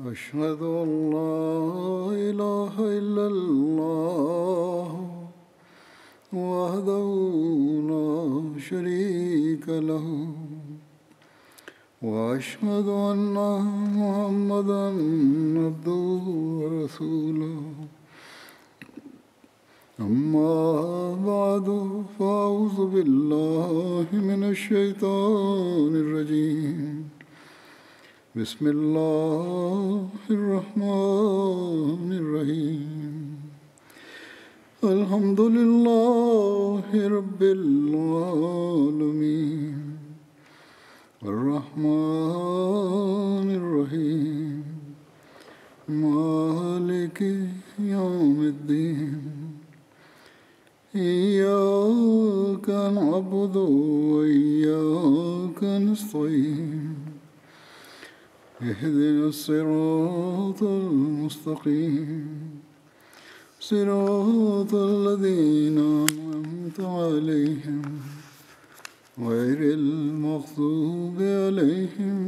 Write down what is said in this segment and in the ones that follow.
أشهد أن لا إله إلا الله وحده لا شريك له وأشهد أن محمدا عبده ورسوله أما بعد فأعوذ بالله من الشيطان الرجيم بسم الله الرحمن الرحيم الحمد لله رب العالمين الرحمن الرحيم مالك يوم الدين إياك نعبد وإياك نستعين اهدنا الصراط المستقيم صراط الذين أنعمت عليهم غير المغضوب عليهم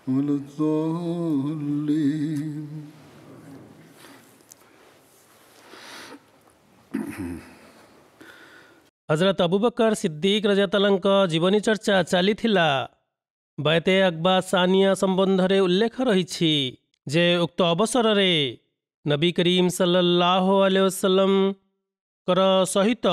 ولا الضالين हजरत अबूबकर सिद्दीक रज़ियल्लाहु जीवनी चर्चा चलीथिला। बैते अकबा सानिया संबंधरे उल्लेख रही जे उक्त अवसर रे नबी करीम सल्लल्लाहु अलैहि वसल्लम कर सहित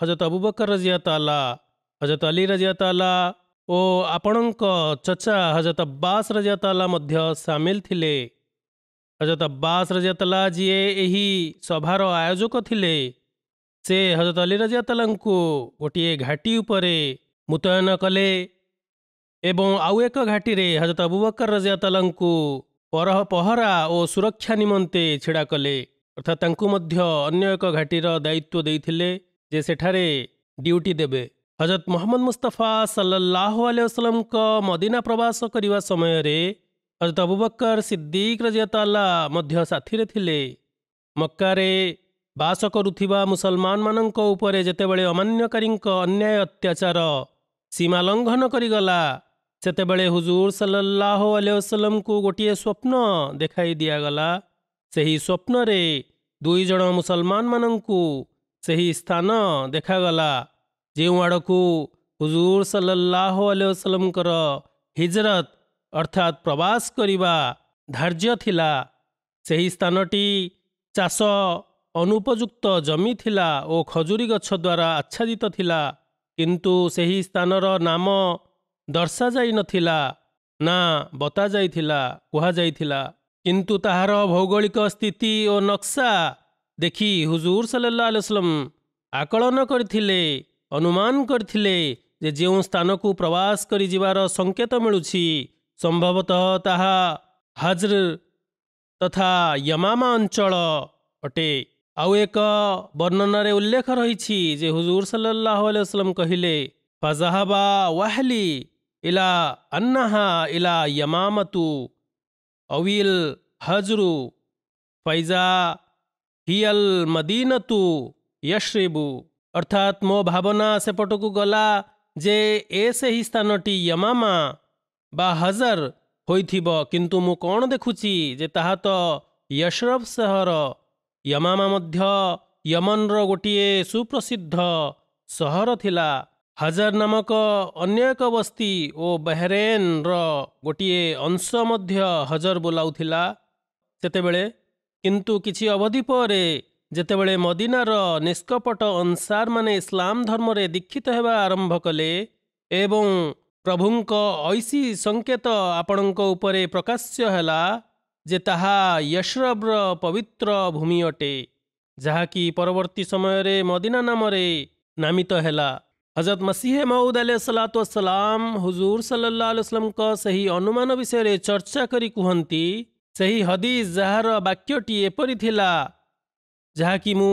हजरत अबूबकर रज़ियल्लाहु, हजरत अली रज़ियल्लाहु ओ आपणक चचा हजरत अब्बास रज़ियल्लाहु मध्य सामिल थिले। हजरत अब्बास रज़ियल्लाहु जी एही सभार आयोजक थिले। से हजरत अली रज़ियल्लाहु गोटे घाटी उपरे मुतयन कले एवं आउ एक घाटी रे हजरत अबूबकर रज़ियल्लाहु पहरा और सुरक्षा निमंते छिड़ा कले, अर्थात तांकु मध्य अन्य एक घाटीर दायित्व देइथिले जे सेठारे ड्यूटी देबे। हजरत मोहम्मद मुस्तफा सल्लल्लाहु अलैहि वसल्लम को मदीना प्रवास करिवा समय रे हजरत अबूबकर सिद्दीक रज़ियल्लाहु मध्य साथी रे थिले। मक्का रे बास करुथिबा मुसलमान मानक उपरे जेतेबेले अमान्यकारी अन्याय अत्याचार सीमा लंघन करिगला सेतेबेले हुजूर सल्लल्लाहु अलैहि वसल्लम को गोटे स्वप्न देखाई दियागला। सही स्वप्न रे दुई जन मुसलमान मानंकु सही स्थान देखागला जेउ आड़कू हुजूर सल्लल्लाहु अलैहि वसल्लम कर हिजरत अर्थात प्रवास करिबा धार्य थिला। सही स्थानटी चाष अनुपयुक्त जमी थिला ओ खजुरी गछ द्वारा आच्छादित थिला, किंतु सही स्थानर नाम दर्शा जाई नथिला ना बता जाइथिला कुहा जाइथिला। किंतु ताहार भौगोलिक स्थिति और नक्शा देखी हुजूर सल्लल्लाहु अलैहि वसल्लम आकलन करथिले, अनुमान करथिले जे जेउ स्थान को प्रवास करि जिवार संकेत मिलुछि संभवतः ताहा हज्र तथा यमामा अंचल अटे। आउ एक वर्णना रे उल्लेख रही जे हुजूर सल्लल्लाहु अलैहि वसल्लम कहिले फज़हबा वहली इला अन्नहा इला यमामतु अविल हजरु फैजा हियल मदीनतु यश्रिबु, अर्थात मो भावना सेपटकू गला जे से ही स्थानटी यमामा बा हजर होइथिबो, किंतु मु कौन देखुची जे ताहा तो यश्रब सहर यमामा मध्य यमन रो गोटिए सुप्रसिद्ध सहर थिला। हजर नामक अन्य एक बस्ती ओ बहरेन रो गोटिए अंश मध्य हजर बोलाउथिला सेतेबेले। किंतु किछि अवधि परे जेतेबेले मदीनार निष्कपट अंसार माने इस्लाम धर्म रे दीक्षित हेबा आरंभ कले एवं प्रभुंक ऐसी संकेत आपणक उपरे प्रकाश्य हैला जे ताहा यश्रब्र पवित्र भूमि अटे, जहाँकि परवर्ती समय रे मदीना नाम रे नामित हैला। हजरत मसीह मऊद अलैहिस्सलातु वस्सलाम हुजूर सल्लल्लाहु अलैहि वसल्लम का सही अनुमान विषय रे चर्चा करी कुहंती सही हदीस जार वाक्यटी एपरि थिला जहाँकि मु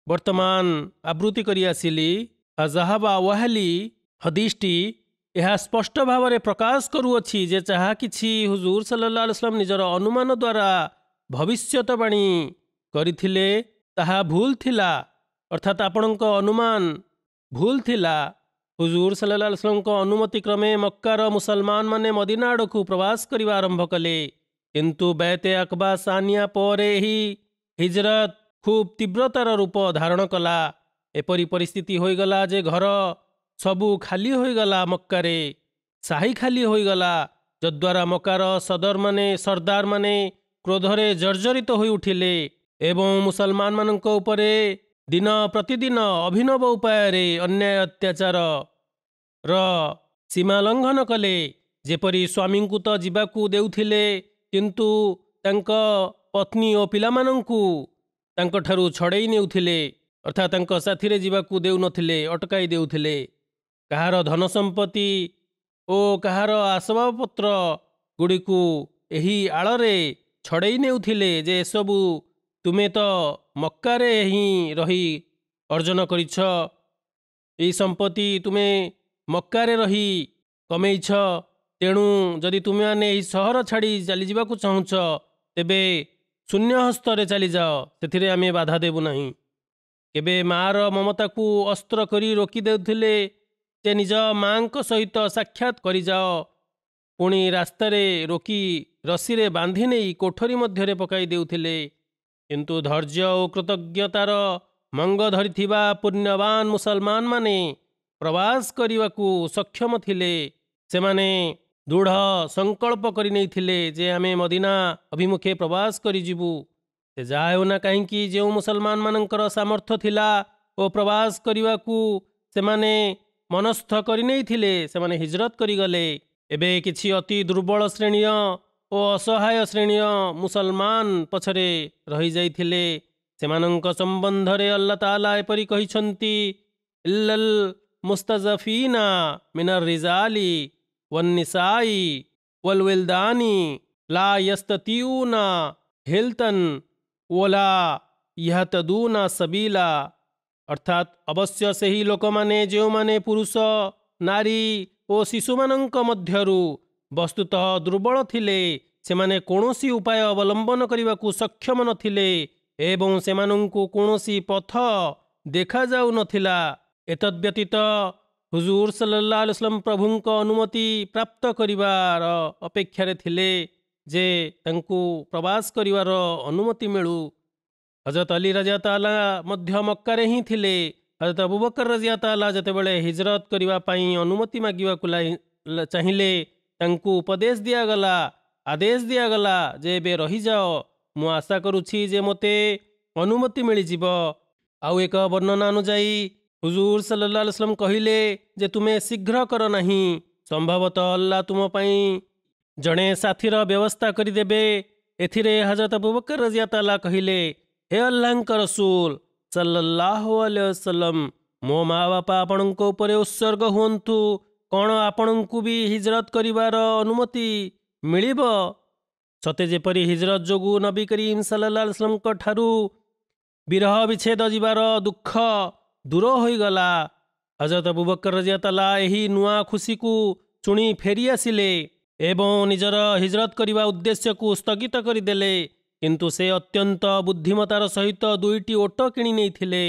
वर्तमान आवृत्ति करी आसिली। अजहाबा वहली हदीसटी यह स्पष्ट भाव में प्रकाश करुअछि जे जहाँ किछि हुजूर सल्लल्लाहु अलैहि वसल्लम निजर अनुमान द्वारा भविष्यतवाणी करिथिले ताहा भूल थिला, अर्थात आपणक अनुमान भूल थिला। हुजूर सल्लल्लाहु अलैहि वसल्लम को अनुमति क्रमे मक्कार मुसलमान माने मदीना आड़कू प्रवास करिवा आरंभ कले କିନ୍ତୁ ବେତେ ଆକବା ସାନିଆ ପରେ ହିଁ ହିଜରତ ଖୁବ୍ ତୀବ୍ରତାର ରୂପ ଧାରଣ କଲା। ଏପରି ପରିସ୍ଥିତି ହୋଇଗଲା ଯେ ଘର ସବୁ ଖାଲି ହୋଇଗଲା। ମକ୍କାରେ ସାହି ଖାଲି ହୋଇଗଲା, ଯଦ୍ୱାରା ମକ୍କାର ସର୍ଦ୍ଦାରମାନେ କ୍ରୋଧରେ ଜର୍ଜରିତ ହୋଇ ଉଠିଲେ ଏବଂ ମୁସଲମାନମାନଙ୍କ ଉପରେ ଦିନ ପ୍ରତିଦିନ ଅଭିନବ ଉପାୟରେ ଅନ୍ୟାୟ ଅତ୍ୟାଚାରର ସୀମା ଲଙ୍ଘନ କଲେ। ଯେପରି ସ୍ୱାମୀଙ୍କୁ ତ ଯିବାକୁ ଦେଉଥିଲେ, କିନ୍ତୁ ତାଙ୍କ ପତ୍ନୀ ଓ ପିଲାମାନଙ୍କୁ ତାଙ୍କଠାରୁ ଛଡ଼େଇ ନେଉଥିଲେ, ଅର୍ଥାତ୍ ତାଙ୍କ ସାଥିରେ ଯିବାକୁ ଦେଉନଥିଲେ, ଅଟକାଇ ଦେଉଥିଲେ। କାହାର ଧନ ସମ୍ପତ୍ତି ଓ କାହାର ଆସବାବପତ୍ର ଗୁଡ଼ିକୁ ଏହି ଆଳରେ ଛଡ଼େଇ ନେଉଥିଲେ ଯେ ଏସବୁ ତୁମେ ତ ମକ୍କାରେ ହିଁ ରହି ଅର୍ଜନ କରିଛ, ଏହି ସମ୍ପତ୍ତି ତୁମେ ମକ୍କାରେ ରହି କମେଇଛ, ତେଣୁ ଯଦି ତୁମେମାନେ ଏହି ସହର ଛାଡ଼ି ଚାଲିଯିବାକୁ ଚାହୁଁଛ ତେବେ ଶୂନ୍ୟ ହସ୍ତରେ ଚାଲିଯାଅ, ସେଥିରେ ଆମେ ବାଧା ଦେବୁ ନାହିଁ। କେବେ ମାଆର ମମତାକୁ ଅସ୍ତ୍ର କରି ରୋକି ଦେଉଥିଲେ ଯେ ନିଜ ମାଆଙ୍କ ସହିତ ସାକ୍ଷାତ କରିଯାଅ, ପୁଣି ରାସ୍ତାରେ ରୋକି ରସିରେ ବାନ୍ଧି ନେଇ କୋଠରୀ ମଧ୍ୟରେ ପକାଇ ଦେଉଥିଲେ। କିନ୍ତୁ ଧୈର୍ଯ୍ୟ ଓ କୃତଜ୍ଞତାର ମଙ୍ଗ ଧରିଥିବା ପୁଣ୍ୟବାନ ମୁସଲମାନମାନେ ପ୍ରବାସ କରିବାକୁ ସକ୍ଷମ ଥିଲେ। ସେମାନେ ଦୃଢ଼ ସଂକଳ୍ପ କରି ନେଇଥିଲେ ଯେ ଆମେ ମଦିନା ଅଭିମୁଖେ ପ୍ରବାସ କରିଯିବୁ। ସେ ଯାହା ହେଉନା କାହିଁକି, ଯେଉଁ ମୁସଲମାନମାନଙ୍କର ସାମର୍ଥ୍ୟ ଥିଲା ଓ ପ୍ରବାସ କରିବାକୁ ସେମାନେ ମନସ୍ଥ କରିନେଇଥିଲେ, ସେମାନେ ହିଜରତ କରିଗଲେ। ଏବେ କିଛି ଅତି ଦୁର୍ବଳ ଶ୍ରେଣୀୟ ଓ ଅସହାୟ ଶ୍ରେଣୀୟ ମୁସଲମାନ ପଛରେ ରହିଯାଇଥିଲେ। ସେମାନଙ୍କ ସମ୍ବନ୍ଧରେ ଆଲ୍ଲାହ ତାଆଲା ଏପରି କହିଛନ୍ତି, ଇଲ୍ଲାଲ୍ ମୁସ୍ତାଜଫିନା ମିନାର ରିଜାଲି ୱନ୍ନିସାଇ ୱଲ୍ୱିଲଦାନି ଲା ୟସ୍ତତିଉନା ହିଲତନ୍ ଓଲା ୟହତଦୁନା ସବିଲା। ଅର୍ଥାତ୍ ଅବଶ୍ୟ ସେହି ଲୋକମାନେ ଯେଉଁମାନେ ପୁରୁଷ, ନାରୀ ଓ ଶିଶୁମାନଙ୍କ ମଧ୍ୟରୁ ବସ୍ତୁତଃ ଦୁର୍ବଳ ଥିଲେ, ସେମାନେ କୌଣସି ଉପାୟ ଅବଲମ୍ବନ କରିବାକୁ ସକ୍ଷମ ନଥିଲେ ଏବଂ ସେମାନଙ୍କୁ କୌଣସି ପଥ ଦେଖାଯାଉନଥିଲା। ଏତଦ୍ବ୍ୟତୀତ ହୁଜୁର ସଲ୍ଲଲ୍ଲାହୁ ଆଲୈହି वसल्लम ପ୍ରଭୁଙ୍କ ଅନୁମତି ପ୍ରାପ୍ତ କରିବାର ଅପେକ୍ଷାରେ ଥିଲେ ଯେ ତାଙ୍କୁ ପ୍ରବାସ କରିବାର ଅନୁମତି ମିଳୁ। ହଜରତ ଅଲି ରଜିୟା ତାଆଲା ମଧ୍ୟ ମକ୍କାରେ ହିଁ ଥିଲେ। ହଜରତ ଅବୁ ବକର ରଜିୟା ତାଆଲା ଯେତେବେଳେ ହିଜରତ କରିବା ପାଇଁ ଅନୁମତି ମାଗିବାକୁ ଚାହିଁଲେ, ତାଙ୍କୁ ଆଦେଶ ଦିଆଗଲା ଯେ ଏବେ ରହିଯାଅ, ମୁଁ ଆଶା କରୁଛି ଯେ ମୋତେ ଅନୁମତି ମିଳିଯିବ। ଆଉ ଏକ ବର୍ଣ୍ଣନା ଅନୁଯାୟୀ ହୁଜୁର ସଲ୍ଲଲ୍ଲାହୁ ଆଲୈହି वसल्लम କହିଲେ ଯେ ତୁମେ ଶୀଘ୍ର କର ନାହିଁ, ସମ୍ଭବତଃ ଅଲ୍ଲାହ ତୁମ ପାଇଁ ଜଣେ ସାଥୀର ବ୍ୟବସ୍ଥା କରିଦେବେ। ଏଥିରେ ହଜରତ ଅବୁ ବକର ରଜିୟା ତାଆଲା କହିଲେ, ହେ ଆଲ୍ଲାହଙ୍କ ରସୂଲ ସଲ୍ଲଲ୍ଲାହୁ ଆଲୈହି वसल्लम, ମୋ ମା ବାପା ଆପଣଙ୍କ ଉପରେ ଉତ୍ସର୍ଗ ହୁଅନ୍ତୁ, କ'ଣ ଆପଣଙ୍କୁ ବି ହିଜରତ କରିବାର ଅନୁମତି ମିଳିବ? ସତେ ଯେପରି ହିଜରତ ଯୋଗୁଁ ନବୀ କରୀମ ସଲ୍ଲଲ୍ଲାହୁ ଆଲୈହି वसल्लमଙ୍କ ଠାରୁ ବିରହ ବିଚ୍ଛେଦ ଯିବାର ଦୁଃଖ ଦୂର ହୋଇଗଲା। ହଜରତ ଅବୁ ବକର ରଜିୟା ତାଆଲା ଏହି ନୂଆ ଖୁସିକୁ ଶୁଣି ଫେରି ଆସିଲେ ଏବଂ ନିଜର ହିଜରତ କରିବା ଉଦ୍ଦେଶ୍ୟକୁ ସ୍ଥଗିତ କରିଦେଲେ। କିନ୍ତୁ ସେ ଅତ୍ୟନ୍ତ ବୁଦ୍ଧିମତାର ସହିତ 2ଟି ଓଟ କିଣି ନେଇଥିଲେ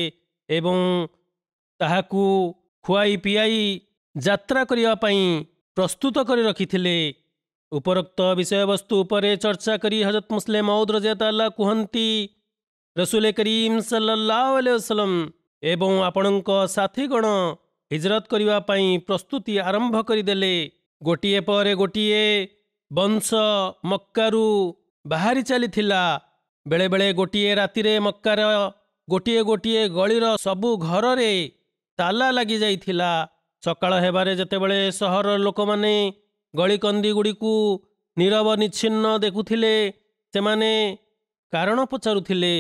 ଏବଂ ତାହାକୁ ଖୁଆଇ ପିଆଇ ଯାତ୍ରା କରିବା ପାଇଁ ପ୍ରସ୍ତୁତ କରି ରଖିଥିଲେ। ଉପରୋକ୍ତ ବିଷୟବସ୍ତୁ ଉପରେ ଚର୍ଚ୍ଚା କରି ହଜରତ ମୁସଲିମ ମଉଦ ରଜିୟା ତାଆଲା କୁହନ୍ତି, ରସୂଲ କରୀମ ସଲ୍ଲଲ୍ଲାହୁ ଆଲୈହି वसल्लम ଏବଂ ଆପଣଙ୍କ ସାଥୀଗଣ ହିଜରତ କରିବା ପାଇଁ ପ୍ରସ୍ତୁତି ଆରମ୍ଭ କରିଦେଲେ। ଗୋଟିଏ ପରେ ଗୋଟିଏ ବଂଶ ମକ୍କାରୁ ବାହାରି ଚାଲିଥିଲା। ବେଳେବେଳେ ଗୋଟିଏ ରାତିରେ ମକ୍କାର ଗୋଟିଏ ଗୋଟିଏ ଗଳିର ସବୁ ଘରରେ ତାଲା ଲାଗିଯାଇଥିଲା। ସକାଳ ହେବାରେ ଯେତେବେଳେ ସହରର ଲୋକମାନେ ଗଳିକନ୍ଦି ଗୁଡ଼ିକୁ ନୀରବ ନିଚ୍ଛିନ୍ନ ଦେଖୁଥିଲେ, ସେମାନେ କାରଣ ପଚାରୁଥିଲେ।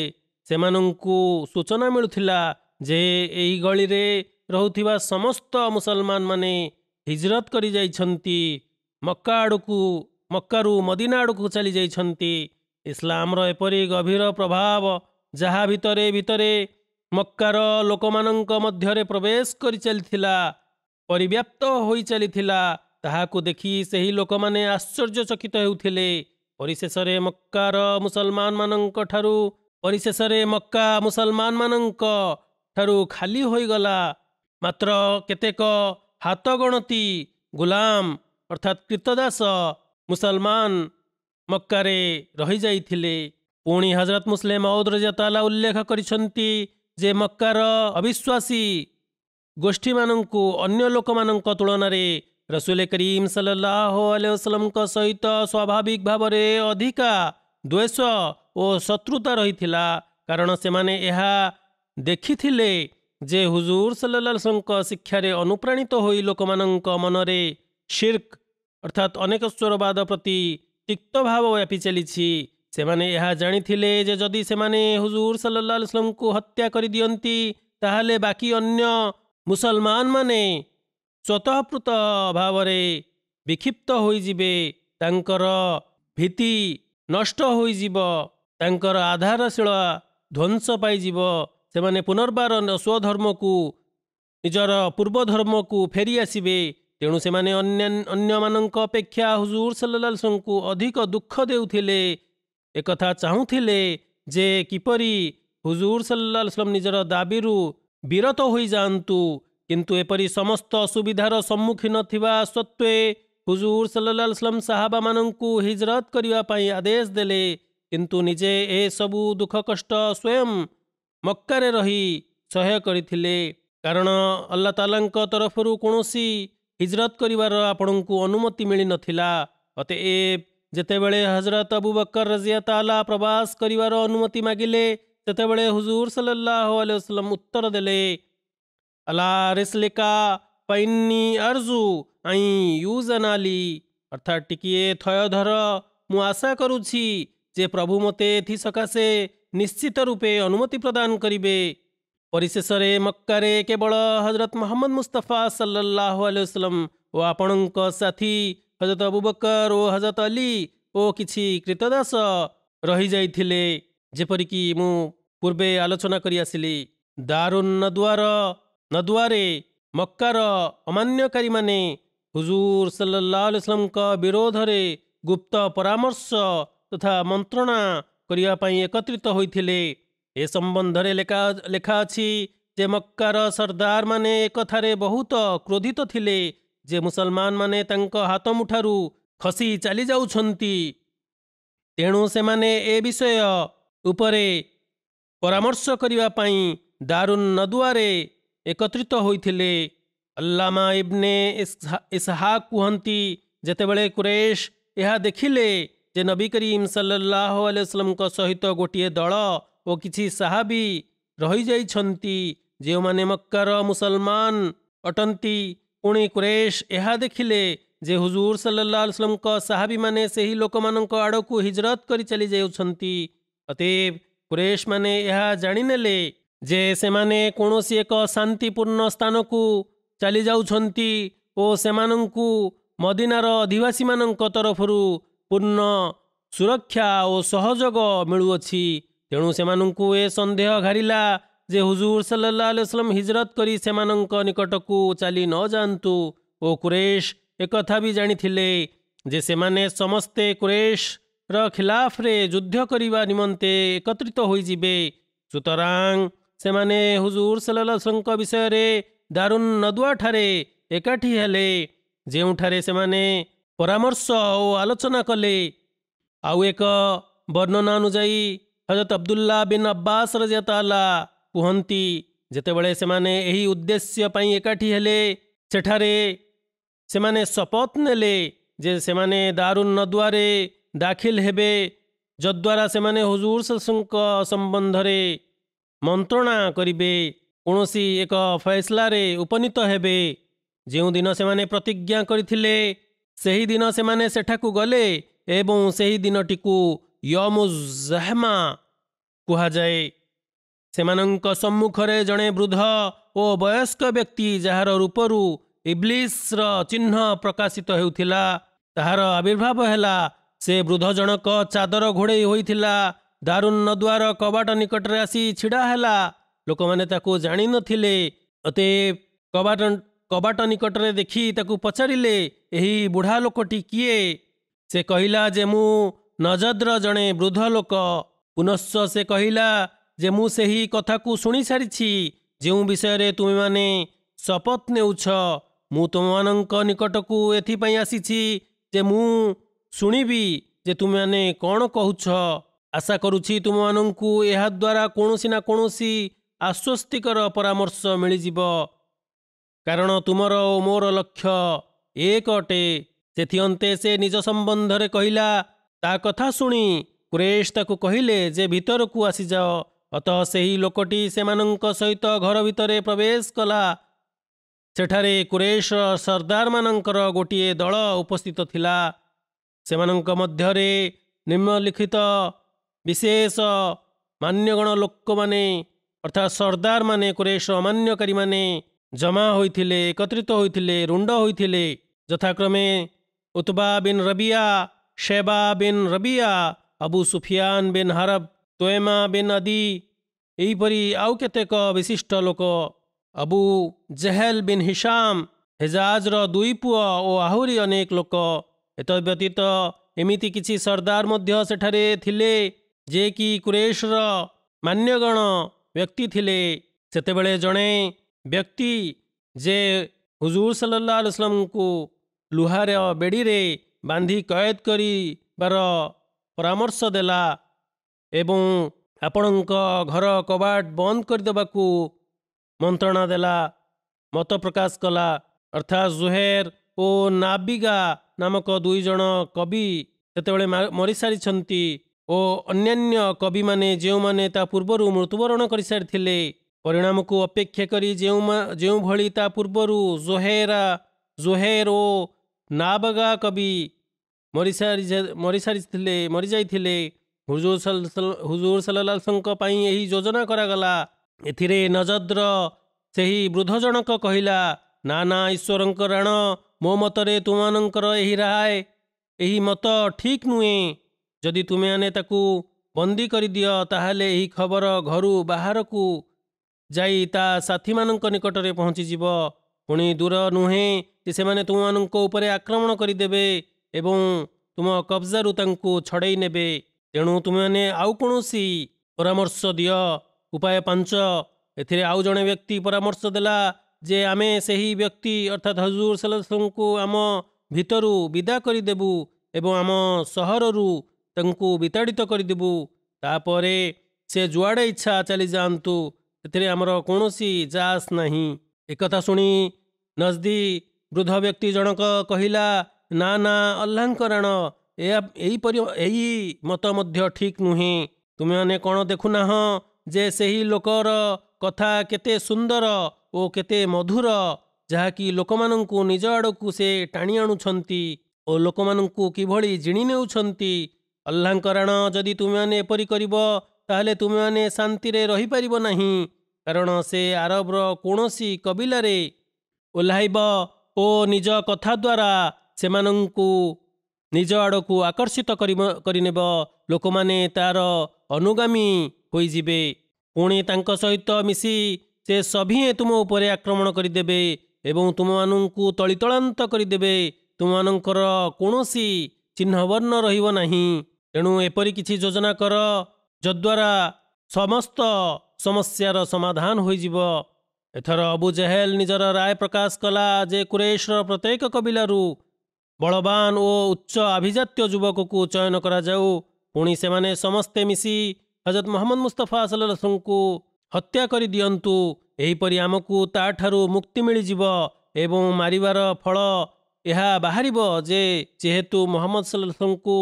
ସେମାନଙ୍କୁ ସୂଚନା ମିଳୁଥିଲା ଯେ ଏହି ଗଳିରେ ରହୁଥିବା ସମସ୍ତ ମୁସଲମାନମାନେ ହିଜରତ କରି ଯାଇଛନ୍ତି, ମକ୍କାରୁ ମଦିନା ଆଡ଼କୁ ଚାଲି ଯାଇଛନ୍ତି। ଇସଲାମର ଏପରି ଗଭୀର ପ୍ରଭାବ ଯାହା ଭିତରେ ଭିତରେ ମକ୍କାର ଲୋକମାନଙ୍କ ମଧ୍ୟରେ ପ୍ରବେଶ କରି ଚାଲିଥିଲା, ପରିବ୍ୟାପ୍ତ ହୋଇ ଚାଲିଥିଲା, ତାହାକୁ ଦେଖି ସେହି ଲୋକମାନେ ଆଶ୍ଚର୍ଯ୍ୟଚକିତ ହେଉଥିଲେ। ପରିଶେଷରେ ମକ୍କା ମୁସଲମାନମାନଙ୍କ ଠାରୁ ଖାଲି ହୋଇଗଲା। ମାତ୍ର କେତେକ ହାତ ଗଣତି ଗୁଲାମ ଅର୍ଥାତ୍ କ୍ରୀତଦାସ ମୁସଲମାନ ମକ୍କାରେ ରହିଯାଇଥିଲେ। ପୁଣି ହଜରତ ମୁସଲିମ ମଉଦ ରଜିୟଲ୍ଲାହୁ ଉଲ୍ଲେଖ କରିଛନ୍ତି ଯେ ମକ୍କାର ଅବିଶ୍ୱାସୀ ଗୋଷ୍ଠୀମାନଙ୍କୁ ଅନ୍ୟ ଲୋକମାନଙ୍କ ତୁଳନାରେ ରସୁଲ କରୀମ ସല്ലଲ୍ଲାହୁ ଆଲୈହି ವಸಲ್ಲମଙ୍କ ସହିତ ସ୍ୱାଭାବିକ ଭାବରେ ଅଧିକା ଦ୍ୱେଷ ଓ ଶତ୍ରୁତା ରହିଥିଲା, କାରଣ ସେମାନେ ଏହା ଦେଖିଥିଲେ ଯେ ହୁଜୁର ସല്ലଲ୍ଲାହୁ ଆଲୈହି ವಸಲ್ಲମଙ୍କ ଶିକ୍ଷାରେ ଅନୁପ୍ରାଣିତ ହୋଇ ଲୋକମାନଙ୍କ ମନରେ ଶିର୍କ ଅର୍ଥାତ୍ ଅନେକଶ୍ୱରବାଦ ପ୍ରତି ତିକ୍ତ ଭାବ ବ୍ୟାପି ଚାଲିଛି। ସେମାନେ ଏହା ଜାଣିଥିଲେ ଯେ ଯଦି ସେମାନେ ହୁଜୁର ସല്ലଲ୍ଲାହୁ ଆଲୈହି ವಸಲ್ಲମଙ୍କୁ ହତ୍ୟା କରିଦିଅନ୍ତି ତାହେଲେ ବାକି ଅନ୍ୟ ମୁସଲମାନମାନେ ସ୍ୱତଃପୃତ ଭାବରେ ବିକ୍ଷିପ୍ତ ହୋଇଯିବେ, ତାଙ୍କର ଭୀତି ନଷ୍ଟ ହୋଇଯିବ, ତାଙ୍କର ଆଧାରଶୀଳା ଧ୍ୱଂସ ପାଇଯିବ, ସେମାନେ ପୁନର୍ବାର ସ୍ୱଧର୍ମକୁ ନିଜର ପୂର୍ବ ଧର୍ମକୁ ଫେରି ଆସିବେ। ତେଣୁ ସେମାନେ ଅନ୍ୟମାନଙ୍କ ଅପେକ୍ଷା ହୁଜୁର ସല്ലଲ୍ଲାହୁ ଆଲୈହି ವସଲ୍ଲମଙ୍କୁ ଅଧିକ ଦୁଃଖ ଦେଉଥିଲେ। ଏକଥା ଚାହୁଁଥିଲେ ଯେ କିପରି ହୁଜୁର ସല്ലଲ୍ଲାହୁ ଆଲୈହି ವସଲ୍ଲମ ନିଜର ଦାବିରୁ ବିରତ ହୋଇଯାଆନ୍ତୁ, କିନ୍ତୁ ଏପରି ସମସ୍ତ ଅସୁବିଧାର ସମ୍ମୁଖୀନ ଥିବା ସତ୍ତ୍ୱେ ହୁଜୁର ସല്ലଲ୍ଲାହୁ ଆଲୈହି ವସଲ୍ଲମ ସାହାବାମାନଙ୍କୁ ହିଜରତ କରିବା ପାଇଁ ଆଦେଶ ଦେଲେ, କିନ୍ତୁ ନିଜେ ଏସବୁ ଦୁଃଖ କଷ୍ଟ ସ୍ୱୟଂ ମକ୍କାରେ ରହି ସହ୍ୟ କରିଥିଲେ, କାରଣ ଆଲ୍ଲାହ ତାଆଲାଙ୍କ ତରଫରୁ କୌଣସି ହିଜରତ କରିବାର ଆପଣଙ୍କୁ ଅନୁମତି ମିଳିନଥିଲା। ଅତଏବ ଯେତେବେଳେ ହଜରତ ଅବୁ ବକର ରଜିୟଲ୍ଲାହୁ ପ୍ରବାସ କରିବାର ଅନୁମତି ମାଗିଲେ, ସେତେବେଳେ ହୁଜୁର ସല്ലଲ୍ଲାହୁ ଆଲୈହି ವಸಲ್ಲମ ଉତ୍ତର ଦେଲେ, ଆଲା ରିସ୍ଲିକା ଫଇନ୍ନି ଆର୍ଜୁ ଆଇ ୟୁଜନାଲି, ଅର୍ଥାତ୍ ଟିକିଏ ଥୟ ଧର, ମୁଁ ଆଶା କରୁଛି ଯେ ପ୍ରଭୁ ମୋତେ ଏଥିସକାଶେ ନିଶ୍ଚିତ ରୂପେ ଅନୁମତି ପ୍ରଦାନ କରିବେ। ପରିଶେଷରେ ମକ୍କାରେ କେବଳ ହଜରତ ମୁହମ୍ମଦ ମୁସ୍ତଫା ସല്ലଲ୍ଲାହୁ ଆଲୈହି ವಸಲ್ಲମ ଓ ଆପଣଙ୍କ ସାଥୀ ହଜରତ ଅବୁ ବକର ଓ ହଜରତ ଅଲି ଓ କିଛି କ୍ରୀତଦାସ ରହିଯାଇଥିଲେ। ଯେପରିକି ମୁଁ ପୂର୍ବେ ଆଲୋଚନା କରି ଆସିଲି, ଦାରୁନ୍ ନଦୱାରେ ମକ୍କାର ଅମାନ୍ୟକାରୀମାନେ ହୁଜୁର ସല്ലଲ୍ଲାହୁ ଆଲୈହି ವସଲ୍ଲମଙ୍କ ବିରୋଧରେ ଗୁପ୍ତ ପରାମର୍ଶ ତଥା ମନ୍ତ୍ରଣା କରିବା ପାଇଁ ଏକତ୍ରିତ ହୋଇଥିଲେ। ଏ ସମ୍ବନ୍ଧରେ ଲେଖା ଅଛି ଯେ ମକ୍କାର ସର୍ଦ୍ଦାରମାନେ ଏକଥାରେ ବହୁତ କ୍ରୋଧିତ ଥିଲେ ଯେ ମୁସଲମାନମାନେ ତାଙ୍କ ହାତ ମୁଠାରୁ ଖସି ଚାଲିଯାଉଛନ୍ତି। ତେଣୁ ସେମାନେ ଏ ବିଷୟ ଉପରେ ପରାମର୍ଶ କରିବା ପାଇଁ ଦାରୁନ୍ ନଦୱାରେ ଏକତ୍ରିତ ହୋଇଥିଲେ। ଆଲ୍ଲାମା ଇବ୍ନେ ଇସହାକ୍ କୁହନ୍ତି, ଯେତେବେଳେ କୁରୈଶ ଏହା ଦେଖିଲେ ଯେ ନବୀ କରୀମ ସല്ലଲ୍ଲାହୁ ଆଲୈହି ವସଲ୍ଲମଙ୍କ ସହିତ ଗୋଟିଏ ଦଳ ଓ କିଛି ସାହାବୀ ରହିଯାଇଛନ୍ତି ଯେଉଁମାନେ ମକ୍କାର ମୁସଲମାନ ଅଟନ୍ତି, ପୁଣି କୁରୈଶ ଏହା ଦେଖିଲେ ଯେ ହୁଜୁର ସല്ലଲ୍ଲାହୁ ଆଲୈହି ವସଲ୍ଲମଙ୍କ ସାହାବୀମାନେ ସେହି ଲୋକମାନଙ୍କ ଆଡ଼କୁ ହିଜରତ କରି ଚାଲିଯାଉଛନ୍ତି, ଅତଏବ କୁରୈଶ ମାନେ ଏହା ଜାଣିନେଲେ ଯେ ସେମାନେ କୌଣସି ଏକ ଶାନ୍ତିପୂର୍ଣ୍ଣ ସ୍ଥାନକୁ ଚାଲିଯାଉଛନ୍ତି ଓ ସେମାନଙ୍କୁ ମଦିନାର ଅଧିବାସୀମାନଙ୍କ ତରଫରୁ ପୂର୍ଣ୍ଣ ସୁରକ୍ଷା ଓ ସହଯୋଗ ମିଳୁଅଛି। ତେଣୁ ସେମାନଙ୍କୁ ଏ ସନ୍ଦେହ ଘାରିଲା ଯେ ହୁଜୁର ସല്ലଲ୍ଲାହୁ ଆଲୈହି ವସଲ୍ଲମ ହିଜରତ କରି ସେମାନଙ୍କ ନିକଟକୁ ଚାଲି ନ ଯାଆନ୍ତୁ, ଓ କୁରୈଶ ଏକଥା ବି ଜାଣିଥିଲେ ଯେ ସେମାନେ ସମସ୍ତେ କୁରୈଶର ଖିଲାଫରେ ଯୁଦ୍ଧ କରିବା ନିମନ୍ତେ ଏକତ୍ରିତ ହୋଇଯିବେ। ସୁତରାଂ ସେମାନେ ହୁଜୁର ସല്ലଲ୍ଲାହୁ ଆଲୈହି ವସଲ୍ଲମଙ୍କ ବିଷୟରେ ଦାରୁନ୍ ନଦୱାଠାରେ ଏକାଠି ହେଲେ, ଯେଉଁଠାରେ ସେମାନେ ପରାମର୍ଶ ଓ ଆଲୋଚନା କଲେ। ଆଉ ଏକ ବର୍ଣ୍ଣନା ଅନୁଯାୟୀ ହଜରତ ଅବଦୁଲ୍ଲା ବିନ୍ ଅବ୍ବାସ ରଜିୟଲ୍ଲାହୁ କୁହନ୍ତି, ଯେତେବେଳେ ସେମାନେ ଏହି ଉଦ୍ଦେଶ୍ୟ ପାଇଁ ଏକାଠି ହେଲେ, ସେଠାରେ ସେମାନେ ଶପଥ ନେଲେ ଯେ ସେମାନେ ଦାରୁନ୍ ନଦୱାରେ ଦାଖିଲ ହେବେ, ଯଦ୍ୱାରା ସେମାନେ ହୁଜୁର ସଲ୍ଲଲ୍ଲାହୁଙ୍କ ସମ୍ବନ୍ଧରେ ମନ୍ତ୍ରଣା କରିବେ, କୌଣସି ଏକ ଫୈସଲାରେ ଉପନୀତ ହେବେ। ଯେଉଁଦିନ ସେମାନେ ପ୍ରତିଜ୍ଞା କରିଥିଲେ ସେହିଦିନ ସେମାନେ ସେଠାକୁ ଗଲେ ଏବଂ ସେହି ଦିନଟିକୁ ୟୌମୁଜ୍ଜହମା କୁହାଯାଏ। ସେମାନଙ୍କ ସମ୍ମୁଖରେ ଜଣେ ବୃଦ୍ଧ ଓ ବୟସ୍କ ବ୍ୟକ୍ତି, ଯାହାର ରୂପରୁ ଇବ୍ଲିସ୍ର ଚିହ୍ନ ପ୍ରକାଶିତ ହେଉଥିଲା, ତାହାର ଆବିର୍ଭାବ ହେଲା। ସେ ବୃଦ୍ଧ ଜଣକ ଚାଦର ଘୋଡ଼େଇ ହୋଇଥିଲା, ଦାରୁନ୍ ନଦୱାର କବାଟ ନିକଟରେ ଆସି ଛିଡ଼ା ହେଲା। ଲୋକମାନେ ତାକୁ ଜାଣିନଥିଲେ, ଅତଏବ କବାଟ ନିକଟରେ ଦେଖି ତାକୁ ପଚାରିଲେ, ଏହି ବୁଢ଼ା ଲୋକଟି କିଏ? ସେ କହିଲା ଯେ ମୁଁ ନଜଦର ଜଣେ ବୃଦ୍ଧ ଲୋକ। ପୁନଶ୍ଚ ସେ କହିଲା ଯେ ମୁଁ ସେହି କଥାକୁ ଶୁଣିସାରିଛି ଯେଉଁ ବିଷୟରେ ତୁମେମାନେ ଶପଥ ନେଉଛ। ମୁଁ ତୁମମାନଙ୍କ ନିକଟକୁ ଏଥିପାଇଁ ଆସିଛି ଯେ ମୁଁ ଶୁଣିବି ଯେ ଯେ ତୁମେମାନେ କ'ଣ କହୁଛ। ଆଶା କରୁଛି ତୁମମାନଙ୍କୁ ଏହାଦ୍ୱାରା କୌଣସି ନା କୌଣସି ଆଶ୍ୱସ୍ତିକର ପରାମର୍ଶ ମିଳିଯିବ, କାରଣ ତୁମର ଓ ମୋର ଲକ୍ଷ୍ୟ ଏକ ଅଟେ। ସେଥିଅନ୍ତେ ସେ ନିଜ ସମ୍ବନ୍ଧରେ କହିଲା। ତା କଥା ଶୁଣି କୁରେଶ ତାକୁ କହିଲେ ଯେ ଭିତରକୁ ଆସିଯାଅ। ଅତଃ ସେହି ଲୋକଟି ସେମାନଙ୍କ ସହିତ ଘର ଭିତରେ ପ୍ରବେଶ କଲା। ସେଠାରେ କୁରେଶ ସର୍ଦ୍ଦାରମାନଙ୍କର ଗୋଟିଏ ଦଳ ଉପସ୍ଥିତ ଥିଲା। ସେମାନଙ୍କ ମଧ୍ୟରେ ନିମ୍ନଲିଖିତ ବିଶେଷ ମାନ୍ୟଗଣ ଲୋକମାନେ ଅର୍ଥାତ୍ ସର୍ଦ୍ଦାରମାନେ କୁରେଶ ଅମାନ୍ୟକାରୀମାନେ ଜମା ହୋଇଥିଲେ, ଏକତ୍ରିତ ହୋଇଥିଲେ, ରୁଣ୍ଡ ହୋଇଥିଲେ। ଯଥାକ୍ରମେ ଉତବା ବିନ୍ ରବିଆ, ଶେବା ବିନ୍ ରବିଆ, ଅବୁ ସୁଫିଆନ ବିନ୍ ହରବ, ତୋଏମା ବିନ୍ ଅଦି, ଏହିପରି ଆଉ କେତେକ ବିଶିଷ୍ଟ ଲୋକ, ଅବୁ ଜେହେଲ ବିନ୍ ହିସାମ, ହେଜାଜର 2 ପୁଅ ଓ ଆହୁରି ଅନେକ ଲୋକ। ଏତଦ୍‌ବ୍ୟତୀତ ଏମିତି କିଛି ସର୍ଦ୍ଦାର ମଧ୍ୟ ସେଠାରେ ଥିଲେ ଯେ କି କୁରେଶର ମାନ୍ୟଗଣ ବ୍ୟକ୍ତି ଥିଲେ। ସେତେବେଳେ ଜଣେ ବ୍ୟକ୍ତି ଯେ ହୁଜୁର ସଲ୍ଲଲ୍ଲାହୁ ଆଲାଇହି वसल्लमଙ୍କୁ ଲୁହାର ବେଡ଼ିରେ ବାନ୍ଧି କଏଦ କରିବାର ପରାମର୍ଶ ଦେଲା ଏବଂ ଆପଣଙ୍କ ଘର କବାଟ ବନ୍ଦ କରିଦେବାକୁ ମନ୍ତ୍ରଣା ଦେଲା, ମତ ପ୍ରକାଶ କଲା। ଅର୍ଥାତ୍ ଜୁହେର ଓ ନାବିଗା ନାମକ 2 ଜଣ କବି ସେତେବେଳେ ମରିସାରିଛନ୍ତି ଓ ଅନ୍ୟାନ୍ୟ କବିମାନେ ଯେଉଁମାନେ ତା ପୂର୍ବରୁ ମୃତ୍ୟୁବରଣ କରିସାରିଥିଲେ। ପରିଣାମକୁ ଅପେକ୍ଷା କରି ଯେଉଁଭଳି ତା ପୂର୍ବରୁ ଜୁହେର ଓ ନାବାଗା କବି ମରିଯାଇଥିଲେ, ହୁଜୁର ସଲ୍ଲଲ୍ଲାହୁ ଆଲାଇହି वसल्लमଙ୍କ ପାଇଁ ଏହି ଯୋଜନା କରାଗଲା। ଏଥିରେ ନଜଦ୍ର ସେହି ବୃଦ୍ଧ ଜଣକ କହିଲା, ନା ନା, ଈଶ୍ୱରଙ୍କ ରାଣ, ମୋ ମତରେ ତୁମମାନଙ୍କର ଏହି ମତ ଠିକ୍ ନୁହେଁ। ଯଦି ତୁମେମାନେ ତାକୁ ବନ୍ଦୀ କରିଦିଅ, ତାହେଲେ ଏହି ଖବର ଘରୁ ବାହାରକୁ ଯାଇ ତା ସାଥୀମାନଙ୍କ ନିକଟରେ ପହଞ୍ଚିଯିବ। ପୁଣି ଦୂର ନୁହେଁ ଯେ ସେମାନେ ତୁମମାନଙ୍କ ଉପରେ ଆକ୍ରମଣ କରିଦେବେ ଏବଂ ତୁମ କବ୍ଜାରୁ ତାଙ୍କୁ ଛଡ଼େଇ ନେବେ। ତେଣୁ ତୁମେମାନେ ଆଉ କୌଣସି ପରାମର୍ଶ ଦିଅ। ଉପାୟ 5। ଏଥିରେ ଆଉ ଜଣେ ବ୍ୟକ୍ତି ପରାମର୍ଶ ଦେଲା ଯେ ଆମେ ସେହି ବ୍ୟକ୍ତି ଅର୍ଥାତ୍ ହଜୁର ସଲ୍ଲଲ୍ଲାହୁ ଆଲାଇହି वसल्लमଙ୍କୁ ଆମ ଭିତରୁ ବିଦା କରିଦେବୁ ଏବଂ ଆମ ସହରରୁ ତାଙ୍କୁ ବିତାଡ଼ିତ କରିଦେବୁ। ତାପରେ ସେ ଯୁଆଡ଼େ ଇଚ୍ଛା ଚାଲିଯାଆନ୍ତୁ, ସେଥିରେ ଆମର କୌଣସି ଜାସ୍ ନାହିଁ। ଏକଥା ଶୁଣି ନଜଦୀ ବୃଦ୍ଧ ବ୍ୟକ୍ତି ଜଣକ କହିଲା, ନା ନା, ଅଲ୍ଲାହଙ୍କ ରାଣ, ଏହି ମତ ମଧ୍ୟ ଠିକ୍ ନୁହେଁ। ତୁମେମାନେ କ'ଣ ଦେଖୁନାହଁ ଯେ ସେହି ଲୋକର କଥା କେତେ ସୁନ୍ଦର ଓ କେତେ ମଧୁର, ଯାହାକି ଲୋକମାନଙ୍କୁ ନିଜ ଆଡ଼କୁ ସେ ଟାଣି ଆଣୁଛନ୍ତି ଓ ଲୋକମାନଙ୍କୁ କିଭଳି ଜିଣି ନେଉଛନ୍ତି। ଅଲ୍ଲାହଙ୍କ ରାଣ, ଯଦି ତୁମେମାନେ ଏପରି କରିବ, ତାହେଲେ ତୁମେମାନେ ଶାନ୍ତିରେ ରହିପାରିବ ନାହିଁ, କାରଣ ସେ ଆରବର କୌଣସି କବିଲାରେ ଓହ୍ଲାଇବ ଓ ନିଜ କଥା ଦ୍ୱାରା ସେମାନଙ୍କୁ ନିଜ ଆଡ଼କୁ ଆକର୍ଷିତ କରିନେବ। ଲୋକମାନେ ତାର ଅନୁଗାମୀ ହୋଇଯିବେ। ପୁଣି ତାଙ୍କ ସହିତ ମିଶି ସେ ସଭିଏଁ ତୁମ ଉପରେ ଆକ୍ରମଣ କରିଦେବେ ଏବଂ ତୁମମାନଙ୍କୁ ତଳିତଳାନ୍ତ କରିଦେବେ। ତୁମମାନଙ୍କର କୌଣସି ଚିହ୍ନବର୍ଣ୍ଣ ରହିବ ନାହିଁ। ତେଣୁ ଏପରି କିଛି ଯୋଜନା କର ଯଦ୍ୱାରା ସମସ୍ତ ସମସ୍ୟାର ସମାଧାନ ହୋଇଯିବ। ଏଥର ଅବୁ ଜେହେଲ ନିଜର ରାୟ ପ୍ରକାଶ କଲା ଯେ କୁରେଶର ପ୍ରତ୍ୟେକ କବିଲାରୁ ବଳବାନ ଓ ଉଚ୍ଚ ଆଭିଜାତ୍ୟ ଯୁବକକୁ ଚୟନ କରାଯାଉ। ପୁଣି ସେମାନେ ସମସ୍ତେ ମିଶି ହଜରତ ମୁହମ୍ମଦ ମୁସ୍ତଫା ସଲ୍ଲଲ୍ଲାହୁ ଆଲାଇହି वसल्लमଙ୍କୁ ହତ୍ୟା କରିଦିଅନ୍ତୁ। ଏହିପରି ଆମକୁ ତାଠାରୁ ମୁକ୍ତି ମିଳିଯିବ ଏବଂ ମାରିବାର ଫଳ ଏହା ବାହାରିବ ଯେ ଯେହେତୁ ମୁହମ୍ମଦ ସଲ୍ଲଲ୍ଲାହୁ ଆଲାଇହି वसल्लमଙ୍କୁ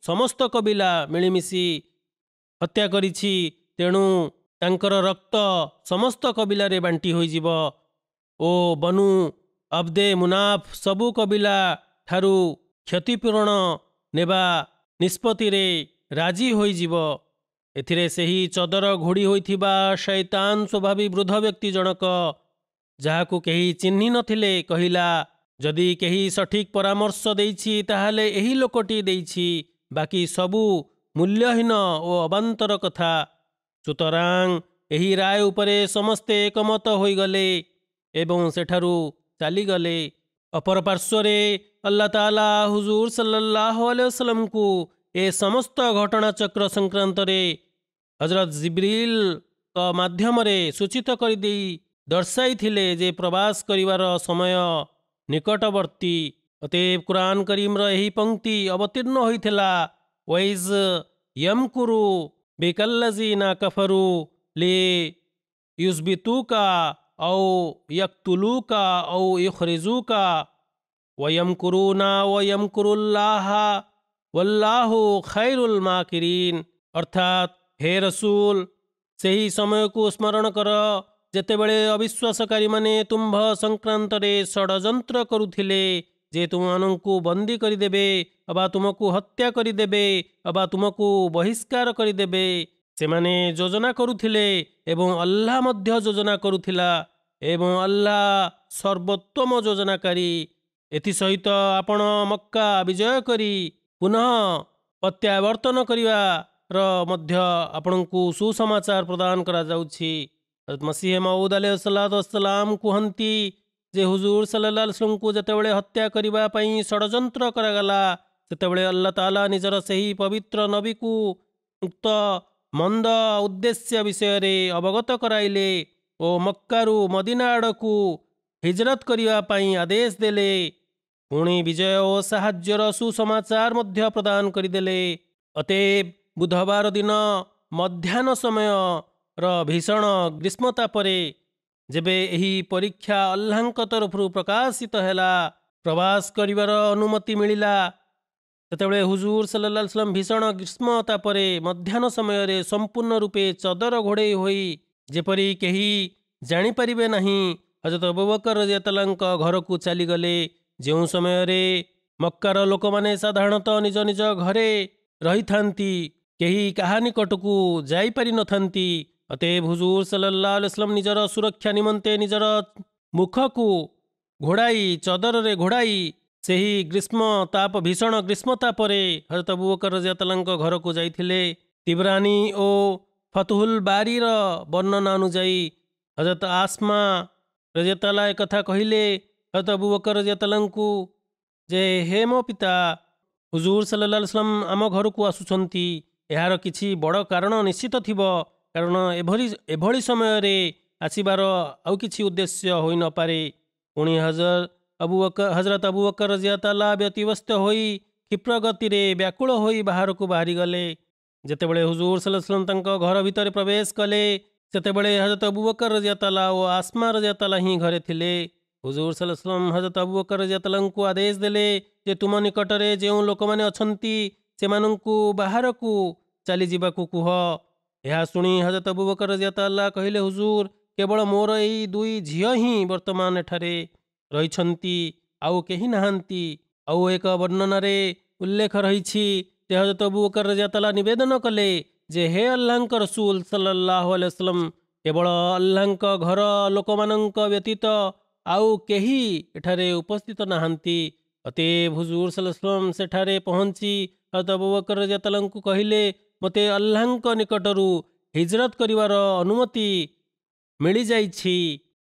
ସମସ୍ତ କବିଲା ମିଳିମିଶି ହତ୍ୟା କରିଛି, ତେଣୁ ତାଙ୍କର ରକ୍ତ ସମସ୍ତ କବିଲାରେ ବାଣ୍ଟି ହୋଇଯିବ ଓ ବନୁ ଅବ୍ଦେ ମୁନାଫ ସବୁ କବିଲା ଠାରୁ କ୍ଷତିପୂରଣ ନେବା ନିଷ୍ପତ୍ତିରେ ରାଜି ହୋଇଯିବ। ଏଥିରେ ସେହି ଚଦର ଘୋଡ଼ି ହୋଇଥିବା ଶୈତାନ ସ୍ୱଭାବୀ ବୃଦ୍ଧ ବ୍ୟକ୍ତି ଜଣକ, ଯାହାକୁ କେହି ଚିହ୍ନି ନଥିଲେ, କହିଲା, ଯଦି କେହି ସଠିକ୍ ପରାମର୍ଶ ଦେଇଛି ତାହେଲେ ଏହି ଲୋକଟି ଦେଇଛି, ବାକି ସବୁ ମୂଲ୍ୟହୀନ ଓ ଅବାନ୍ତର କଥା। ସୁତରାଂ ଏହି ରାୟ ଉପରେ ସମସ୍ତେ ଏକମତ ହୋଇଗଲେ ଏବଂ ସେଠାରୁ ଚାଲିଗଲେ। ଅପର ପାର୍ଶ୍ୱରେ ଆଲ୍ଲାହ ତାଆଲା ହୁଜୁର ସଲ୍ଲଲ୍ଲାହୁ ଆଲାଇହି वसल्लमଙ୍କୁ ଏ ସମସ୍ତ ଘଟଣାଚକ୍ର ସଂକ୍ରାନ୍ତରେ ହଜରତ ଜିବ୍ରିଲଙ୍କ ମାଧ୍ୟମରେ ସୂଚିତ କରିଦେଇ ଦର୍ଶାଇଥିଲେ ଯେ ପ୍ରବାସ କରିବାର ସମୟ ନିକଟବର୍ତ୍ତୀ। ଅତଏବ କୁରାନ କରୀମର ଏହି ପଂକ୍ତି ଅବତୀର୍ଣ୍ଣ ହୋଇଥିଲା, ୱଇଜ୍ ୟମକୁରୁ ବିକଲ୍ଲଜିନା କଫରୁ ଲି ୟୁଜବିତୁକା ଔ ୟକ୍ତୁଲୁକା ଔ ୟୁଖରିଜୁକା वयमकुरुना वयमकुरुल्लाह वल्लाहु खैरुल माकिरीन। अर्थात हे रसूल, ସେହି ସମୟକୁ ସ୍ମରଣ କର ଯେତେବେଳେ ଅବିଶ୍ୱାସକାରୀ ମାନେ ତୁମ୍ଭ ସଂକ୍ରାନ୍ତରେ ଷଡ଼ଯନ୍ତ୍ର କରୁଥିଲେ ଯେ ତୁମମାନଙ୍କୁ ବନ୍ଦୀ କରିଦେବେ ଅବା ତୁମକୁ ହତ୍ୟା କରିଦେବେ ଅବା ତୁମକୁ ବହିଷ୍କାର କରିଦେବେ। ସେମାନେ ଯୋଜନା କରୁଥିଲେ ଏବଂ ଅଲ୍ଲାହ ମଧ୍ୟ ଯୋଜନା କରୁଥିଲା ଏବଂ ଅଲ୍ଲାହ ସର୍ବୋତ୍ତମ ଯୋଜନାକାରୀ। ଏଥିସହିତ ଆପଣ ମକ୍କା ବିଜୟ କରି ପୁନଃ ପ୍ରତ୍ୟାବର୍ତ୍ତନ କରିବାର ମଧ୍ୟ ଆପଣଙ୍କୁ ସୁସମାଚାର ପ୍ରଦାନ କରାଯାଉଛି। ମସିହ ମାଉଦ ଆଲୈହିସ୍ସଲାମ କୁହନ୍ତି ଯେ ହୁଜୁର ସଲ୍ଲଲ୍ଲାହୁ ଆଲୈହି ವಸଲ୍ଲମଙ୍କୁ ଯେତେବେଳେ ହତ୍ୟା କରିବା ପାଇଁ ଷଡ଼ଯନ୍ତ୍ର କରାଗଲା ସେତେବେଳେ ଆଲ୍ଲାହ ତାଆଲା ନିଜର ସେହି ପବିତ୍ର ନବୀକୁ ଉକ୍ତ ମନ୍ଦ ଉଦ୍ଦେଶ୍ୟ ବିଷୟରେ ଅବଗତ କରାଇଲେ ଓ ମକ୍କାରୁ ମଦିନା ଆଡ଼କୁ ହିଜରତ କରିବା ପାଇଁ ଆଦେଶ ଦେଲେ। ପୁଣି ବିଜୟ ଓ ସାହାଯ୍ୟର ସୁସମାଚାର ମଧ୍ୟ ପ୍ରଦାନ କରିଦେଲେ। ଅତଏବ ବୁଧବାର ଦିନ ମଧ୍ୟାହ୍ନ ସମୟର ଭୀଷଣ ଗ୍ରୀଷ୍ମତାପରେ ଯେବେ ଏହି ପରୀକ୍ଷା ଅଲ୍ଲାହଙ୍କ ତରଫରୁ ପ୍ରକାଶିତ ହେଲା, ପ୍ରବାସ କରିବାର ଅନୁମତି ମିଳିଲା, ସେତେବେଳେ ହୁଜୁର ସଲ୍ଲଲ୍ଲାହୁ ଆଲୈହି ವಸଲ୍ଲମ ଭୀଷଣ ଗ୍ରୀଷ୍ମତାପରେ ମଧ୍ୟାହ୍ନ ସମୟରେ ସମ୍ପୂର୍ଣ୍ଣ ରୂପେ ଚଦର ଘୋଡ଼େଇ ହୋଇ ଯେପରି କେହି ଜାଣିପାରିବେ ନାହିଁ ହଜରତ ଅବୁ ବକର ରାଦିୟଲ୍ଲାହୁ ଆନହୁଙ୍କ ଘରକୁ ଚାଲିଗଲେ। ଯେଉଁ ସମୟରେ ମକ୍କାର ଲୋକମାନେ ସାଧାରଣତଃ ନିଜ ନିଜ ଘରେ ରହିଥାନ୍ତି, କେହି କାହା ନିକଟକୁ ଯାଇପାରିନଥାନ୍ତି। ଅତଏବ ହୁଜୁର ସଲ୍ଲଲ୍ଲାହୁ ଆଲୈହି ವಸଲ୍ଲମ ନିଜର ସୁରକ୍ଷା ନିମନ୍ତେ ନିଜର ମୁଖକୁ ଘୋଡ଼ାଇ ଚଦରରେ ଘୋଡ଼ାଇ ସେହି ଭୀଷଣ ଗ୍ରୀଷ୍ମତାପରେ ହଜରତ ଅବୁ ବକର ରାଦିୟଲ୍ଲାହୁ ଆନହୁଙ୍କ ଘରକୁ ଯାଇଥିଲେ। ତିବରାନୀ ଓ ଫତହୁଲ ବାରୀର ବର୍ଣ୍ଣନା ଅନୁଯାୟୀ ହଜରତ ଆସ୍ମା ରାଦିୟଲ୍ଲାହୁ ଆନହା ଏକଥା କହିଲେ ହଜରତ ଅବୁ ବକର ରାଦିୟଲ୍ଲାହୁ ଆନହୁଙ୍କୁ ଯେ ହେ ମୋ ପିତା, ହୁଜୁର ସଲ୍ଲଲ୍ଲାହୁ ଆଲୈହି ವಸଲ୍ଲମ ଆମ ଘରକୁ ଆସୁଛନ୍ତି, ଏହାର କିଛି ବଡ଼ କାରଣ ନିଶ୍ଚିତ ଥିବ, କାରଣ ଏଭଳି ସମୟରେ ଆସିବାର ଆଉ କିଛି ଉଦ୍ଦେଶ୍ୟ ହୋଇନପାରେ। ପୁଣି ହଜରତ ଅବୁ ବକର ରାଦିୟଲ୍ଲାହୁ ଆନହୁ ବ୍ୟତିବ୍ୟସ୍ତ ହୋଇ କ୍ଷିପ୍ର ଗତିରେ ବ୍ୟାକୁଳ ହୋଇ ବାହାରକୁ ବାହାରିଗଲେ। ଯେତେବେଳେ ହୁଜୁର ସଲ୍ଲଲ୍ଲାହୁ ଆଲୈହି ವಸଲ୍ଲମ ତାଙ୍କ ଘର ଭିତରେ ପ୍ରବେଶ କଲେ ସେତେବେଳେ ହଜରତ ଅବୁ ବକର ରାଦିୟଲ୍ଲାହୁ ଆନହୁ ଓ ଆସ୍ମା ରାଦିୟଲ୍ଲାହୁ ଆନହା ହିଁ ଘରେ ଥିଲେ। ହୁଜୁର ସଲ୍ଲଲ୍ଲାହୁ ଆଲୈହି ವಸଲ୍ଲମ ହଜରତ ଅବୁ ବକର ରାଦିୟଲ୍ଲାହୁ ଆନହୁଙ୍କୁ ଆଦେଶ ଦେଲେ ଯେ ତୁମ ନିକଟରେ ଯେଉଁ ଲୋକମାନେ ଅଛନ୍ତି ସେମାନଙ୍କୁ ବାହାରକୁ ଚାଲିଯିବାକୁ କୁହ। ଏହା ଶୁଣି ହଜରତ ଅବୁ ବକର ରାଦିୟଲ୍ଲାହୁ ଆନହୁ କହିଲେ, ହୁଜୁର, କେବଳ ମୋର ଏହି ଦୁଇ ଝିଅ ହିଁ ବର୍ତ୍ତମାନ ଏଠାରେ ରହିଛନ୍ତି, ଆଉ କେହି ନାହାନ୍ତି। ଆଉ ଏକ ବର୍ଣ୍ଣନାରେ ଉଲ୍ଲେଖ ରହିଛି ଯେ ହଜରତ ଅବୁ ବକର ରାଦିୟଲ୍ଲାହୁ ଆନହୁ ନିବେଦନ କଲେ ଯେ ହେ ଆଲ୍ଲାହଙ୍କ ରସୂଲ ସଲ୍ଲଲ୍ଲାହୁ ଆଲୈହି ವಸଲ୍ଲମ, କେବଳ ଆଲ୍ଲାହଙ୍କ ଘର ଲୋକମାନଙ୍କ ବ୍ୟତୀତ ଆଉ କେହି ଏଠାରେ ଉପସ୍ଥିତ ନାହାନ୍ତି। ଅତଏବ ହୁଜୁର ସଲ୍ଲଲ୍ଲାହୁ ଆଲୈହି ವಸଲ୍ଲମ ସେଠାରେ ପହଞ୍ଚି ହଜରତ ଅବୁ ବକର ରାଦିୟଲ୍ଲାହୁ ଆନହୁଙ୍କୁ କହିଲେ, ମୋତେ ଆଲ୍ଲାହଙ୍କ ନିକଟରୁ ହିଜରତ କରିବାର ଅନୁମତି ମିଳିଯାଇଛି।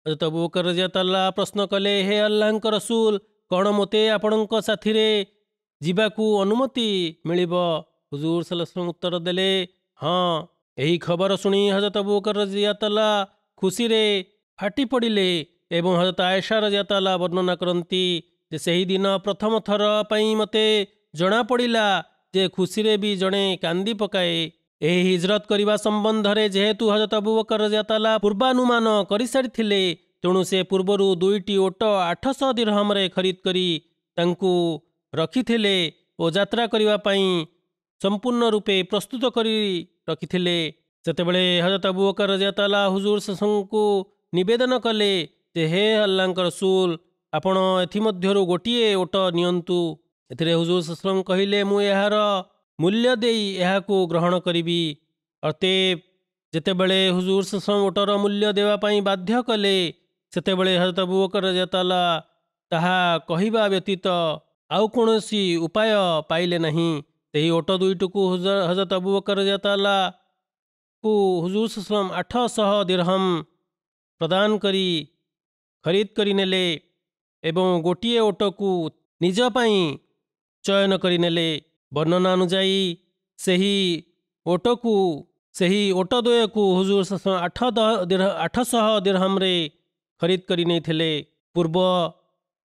ହଜରତ ଅବୁ ବକର ରାଦିୟଲ୍ଲାହୁ ଆନହୁ ପ୍ରଶ୍ନ କଲେ, ହେ ଆଲ୍ଲାହଙ୍କ ରସୂଲ, କ'ଣ ମୋତେ ଆପଣଙ୍କ ସାଥିରେ ଯିବାକୁ ଅନୁମତି ମିଳିବ? ହୁଜୁର ସଲ୍ଲଲ୍ଲାହୁ ଆଲୈହି ವಸଲ୍ଲମ ଉତ୍ତର ଦେଲେ, ହଁ। ଏହି ଖବର ଶୁଣି ହଜରତ ଅବୁ ବକର ରାଦିୟଲ୍ଲାହୁ ଆନହୁ ଖୁସିରେ ଫାଟି ପଡ଼ିଲେ ଏବଂ ହଜରତ ଆଏଶା ରାଦିୟଲ୍ଲାହୁ ଆନହା ବର୍ଣ୍ଣନା କରନ୍ତି ଯେ ସେହି ଦିନ ପ୍ରଥମ ଥର ପାଇଁ ମୋତେ ଜଣାପଡ଼ିଲା ଯେ ଖୁସିରେ ବି ଜଣେ କାନ୍ଦି ପକାଏ। ଏହି ହିଜରତ କରିବା ସମ୍ବନ୍ଧରେ ଯେହେତୁ ହଜରତ ଅବୁ ବକର ରାଦିୟଲ୍ଲାହୁ ଆନହୁ ପୂର୍ବାନୁମାନ କରିସାରିଥିଲେ, ତେଣୁ ସେ ପୂର୍ବରୁ 2ଟି ଓଟ 800 ଦିରହମରେ ଖରିଦ କରି ତାଙ୍କୁ ରଖିଥିଲେ ଓ ଯାତ୍ରା କରିବା ପାଇଁ ସମ୍ପୂର୍ଣ୍ଣ ରୂପେ ପ୍ରସ୍ତୁତ କରି ରଖିଥିଲେ। ସେତେବେଳେ ହଜରତ ଅବୁ ବକର ରାଦିୟଲ୍ଲାହୁ ଆନହୁ ହୁଜୁର ସଲ୍ଲଲ୍ଲାହୁ ନିବେଦନ କଲେ ଯେ ହେ ଆଲ୍ଲାହଙ୍କ ରସୂଲ, ଆପଣ ଏଥିମଧ୍ୟରୁ ଗୋଟିଏ ଓଟ ନିଅନ୍ତୁ। ଏଥିରେ ହୁଜୁର ସଲ୍ଲଲ୍ଲାହୁ କହିଲେ, ମୁଁ ଏହାର ମୂଲ୍ୟ ଦେଇ ଏହାକୁ ଗ୍ରହଣ କରିବି। ଅତଏବ ଯେତେବେଳେ ହୁଜୁର ସଲ୍ଲଲ୍ଲାହୁ ଓଟର ମୂଲ୍ୟ ଦେବା ପାଇଁ ବାଧ୍ୟ କଲେ ସେତେବେଳେ ହଜରତ ଅବୁ ବକର ରାଦିୟଲ୍ଲାହୁ ଆନହୁ ତାହା କହିବା ବ୍ୟତୀତ ଆଉ କୌଣସି ଉପାୟ ପାଇଲେ ନାହିଁ। ସେହି ଓଟ ଦୁଇଟିକୁ ହଜରତ ଅବୁ ବକର ରାଦିୟଲ୍ଲାହୁ ଆନହୁଙ୍କୁ ହୁଜୁର ସଲ୍ଲଲ୍ଲାହୁ 800 ଦିରହମ ପ୍ରଦାନ କରି ଖରିଦ କରି ନେଲେ ଏବଂ ଗୋଟିଏ ଓଟକୁ ନିଜ ପାଇଁ ଚୟନ କରିନେଲେ। ବର୍ଣ୍ଣନା ଅନୁଯାୟୀ ସେହି ଓଟ ଦ୍ୱୟକୁ ହୁଜୁର ସଲ୍ଲଲ୍ଲାହୁ 800 ଦିରହମରେ ଖରିଦ କରି ନେଇଥିଲେ। ପୂର୍ବ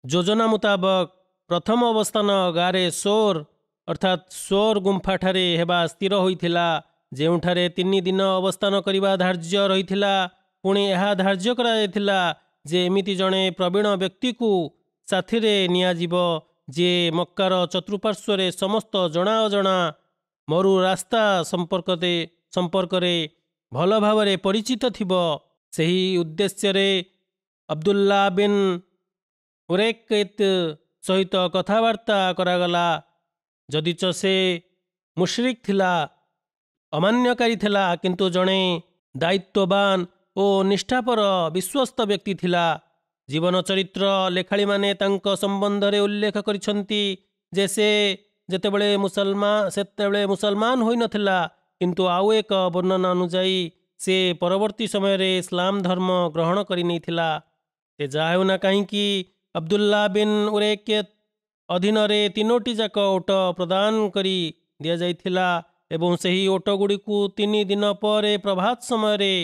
ଯୋଜନା ମୁତାବକ ପ୍ରଥମ ଅବସ୍ଥାନ ଗାରେ ସୋର ଅର୍ଥାତ୍ ସୋର ଗୁମ୍ଫାଠାରେ ହେବା ସ୍ଥିର ହୋଇଥିଲା, ଯେଉଁଠାରେ 3 ଦିନ ଅବସ୍ଥାନ କରିବା ଧାର୍ଯ୍ୟ ରହିଥିଲା। ପୁଣି ଏହା ଧାର୍ଯ୍ୟ କରାଯାଇଥିଲା ଯେ ଏମିତି ଜଣେ ପ୍ରବୀଣ ବ୍ୟକ୍ତିକୁ ସାଥିରେ ନିଆଯିବ ଯିଏ ମକ୍କାର ଚତୁଃପାର୍ଶ୍ୱରେ ସମସ୍ତ ଜଣା ଅଜଣା ମରୁ ରାସ୍ତା ସମ୍ପର୍କରେ ଭଲ ଭାବରେ ପରିଚିତ ଥିବ। ସେହି ଉଦ୍ଦେଶ୍ୟରେ ଅବଦୁଲ୍ଲା ବିନ୍ ଉରୈକିତ୍ ସହିତ କଥାବାର୍ତ୍ତା କରାଗଲା। ଯଦିଚ ସେ ମୁଶ୍ରିକ୍ ଥିଲା, ଅମାନ୍ୟକାରୀ ଥିଲା, କିନ୍ତୁ ଜଣେ ଦାୟିତ୍ୱବାନ ଓ ନିଷ୍ଠାପର ବିଶ୍ୱସ୍ତ ବ୍ୟକ୍ତି ଥିଲା। ଜୀବନ ଚରିତ୍ର ଲେଖାଳିମାନେ ତାଙ୍କ ସମ୍ବନ୍ଧରେ ଉଲ୍ଲେଖ କରିଛନ୍ତି ଯେ ସେ ସେତେବେଳେ ମୁସଲମାନ ହୋଇନଥିଲା, କିନ୍ତୁ ଆଉ ଏକ ବର୍ଣ୍ଣନା ଅନୁଯାୟୀ ସେ ପରବର୍ତ୍ତୀ ସମୟରେ ଇସଲାମ ଧର୍ମ ଗ୍ରହଣ କରିନେଇଥିଲା। ସେ ଯାହା ହେଉନା କାହିଁକି, ଅବଦୁଲ୍ଲା ବିନ୍ ଉରୈକିତ୍ ଅଧୀନରେ 3ଟି ଯାକ ଓଟ ପ୍ରଦାନ କରି ଦିଆଯାଇଥିଲା ଏବଂ ସେହି ଓଟଗୁଡ଼ିକୁ 3 ଦିନ ପରେ ପ୍ରଭାତ ସମୟରେ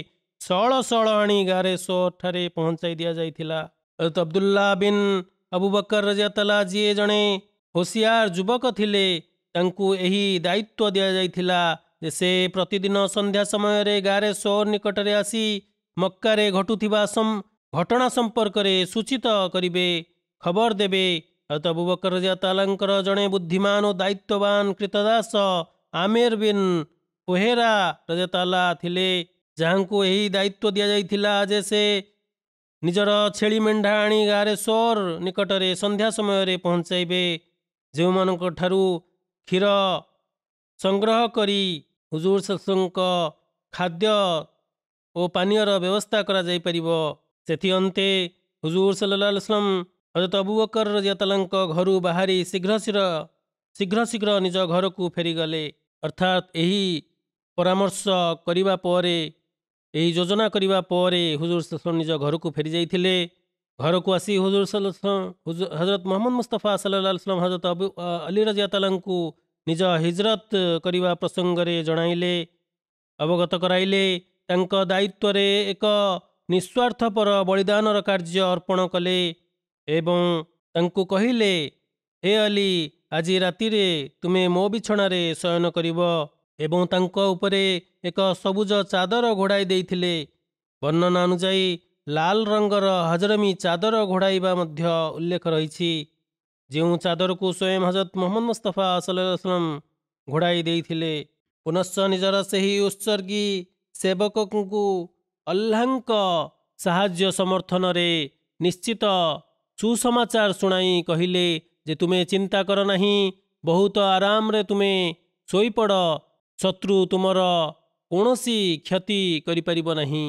ସଅଳ ସଅଳ ଆଣି ଗାରେ ସୋର ଠାରେ ପହଞ୍ଚାଇ ଦିଆଯାଇଥିଲା। ଅବଦୁଲ୍ଲା ବିନ୍ ଅବୁ ବକର ରଜିୟଲ୍ଲାହୁ ଯିଏ ଜଣେ ହୋସିଆର ଯୁବକ ଥିଲେ, ତାଙ୍କୁ ଏହି ଦାୟିତ୍ୱ ଦିଆଯାଇଥିଲା ଯେ ସେ ପ୍ରତିଦିନ ସନ୍ଧ୍ୟା ସମୟରେ ଗାରେ ସୋର ନିକଟରେ ଆସି ମକ୍କାରେ ଘଟୁଥିବା ଘଟଣା ସମ୍ପର୍କରେ ସୂଚିତ କରିବେ, ଖବର ଦେବେ। ଅବୁ ବକର ରଜିୟଲ୍ଲାହୁଙ୍କର ଜଣେ ବୁଦ୍ଧିମାନ ଓ ଦାୟିତ୍ୱବାନ କ୍ରୀତଦାସ ଆମିର ବିନ୍ ଫୁହେରା ରଜିୟଲ୍ଲାହୁ ଥିଲେ, ଯାହାଙ୍କୁ ଏହି ଦାୟିତ୍ୱ ଦିଆଯାଇଥିଲା ଯେ ସେ ନିଜର ଛେଳି ମେଣ୍ଢା ଆଣି ଗାରେ ସୋର ନିକଟରେ ସନ୍ଧ୍ୟା ସମୟରେ ପହଞ୍ଚାଇବେ। ଯେଉଁମାନଙ୍କ ଠାରୁ କ୍ଷୀର ସଂଗ୍ରହ କରି ହୁଜୁର ସଲ୍ଲଲ୍ଲାହୁଙ୍କ ଖାଦ୍ୟ ଓ ପାନୀୟର ବ୍ୟବସ୍ଥା କରାଯାଇପାରିବ। ସେଥି ଅନ୍ତେ ହୁଜୁର ସଲ୍ଲଲ୍ଲାହୁ ଆଲାଇହି वसल्लम ହଜରତ ଅବୁ ବକର ରଜିୟଲ୍ଲାହୁଙ୍କ ଘରୁ ବାହାରି ଶୀଘ୍ର ନିଜ ଘରକୁ ଫେରିଗଲେ। ଅର୍ଥାତ୍ ଏହି ପରାମର୍ଶ କରିବା ପରେ, ଏହି ଯୋଜନା କରିବା ପରେ ହୁଜୁର ସଲ୍ଲଲ୍ଲାହୁ ନିଜ ଘରକୁ ଫେରିଯାଇଥିଲେ। ଘରକୁ ଆସି ହୁଜୁର ସଲ୍ଲଲ୍ଲାହୁ ହଜରତ ମୁହମ୍ମଦ ମୁସ୍ତଫା ସଲ୍ଲଲ୍ଲାହୁ ଆଲାଇହି वसल्लम ହଜରତ ଅଲି ରଜିୟଲ୍ଲାହୁଙ୍କୁ ନିଜ ହିଜରତ କରିବା ପ୍ରସଙ୍ଗରେ ଜଣାଇଲେ, ଅବଗତ କରାଇଲେ। ତାଙ୍କ ଦାୟିତ୍ୱରେ ଏକ ନିଃସ୍ୱାର୍ଥପର ବଳିଦାନର କାର୍ଯ୍ୟ ଅର୍ପଣ କଲେ ଏବଂ ତାଙ୍କୁ କହିଲେ, ହେ ଅଲି, ଆଜି ରାତିରେ ତୁମେ ମୋ ବିଛଣାରେ ଶୟନ କରିବ ଏବଂ ତାଙ୍କ ଉପରେ ଏକ ସବୁଜ ଚାଦର ଘୋଡ଼ାଇ ଦେଇଥିଲେ। ବର୍ଣ୍ଣନା ଅନୁଯାୟୀ ଲାଲ ରଙ୍ଗର ହଜରମୀ ଚାଦର ଘୋଡ଼ାଇବା ମଧ୍ୟ ଉଲ୍ଲେଖ ରହିଛି, ଯେଉଁ ଚାଦରକୁ ସ୍ୱୟଂ ହଜରତ ମୁହମ୍ମଦ ମୁସ୍ତଫା ସଲ୍ଲଲ୍ଲାହୁ ଆଲାଇହି वसल्लम ଘୋଡ଼ାଇ ଦେଇଥିଲେ। ପୁନଶ୍ଚ ନିଜର ସେହି ଉତ୍ସର୍ଗୀ ସେବକଙ୍କୁ ଅଲ୍ଲାହଙ୍କ ସାହାଯ୍ୟ ସମର୍ଥନରେ ନିଶ୍ଚିତ ସୁସମାଚାର ଶୁଣାଇ କହିଲେ ଯେ ତୁମେ ଚିନ୍ତା କର ନାହିଁ, ବହୁତ ଆରାମରେ ତୁମେ ଶୋଇପଡ଼, ଶତ୍ରୁ ତୁମର କୌଣସି କ୍ଷତି କରିପାରିବ ନାହିଁ।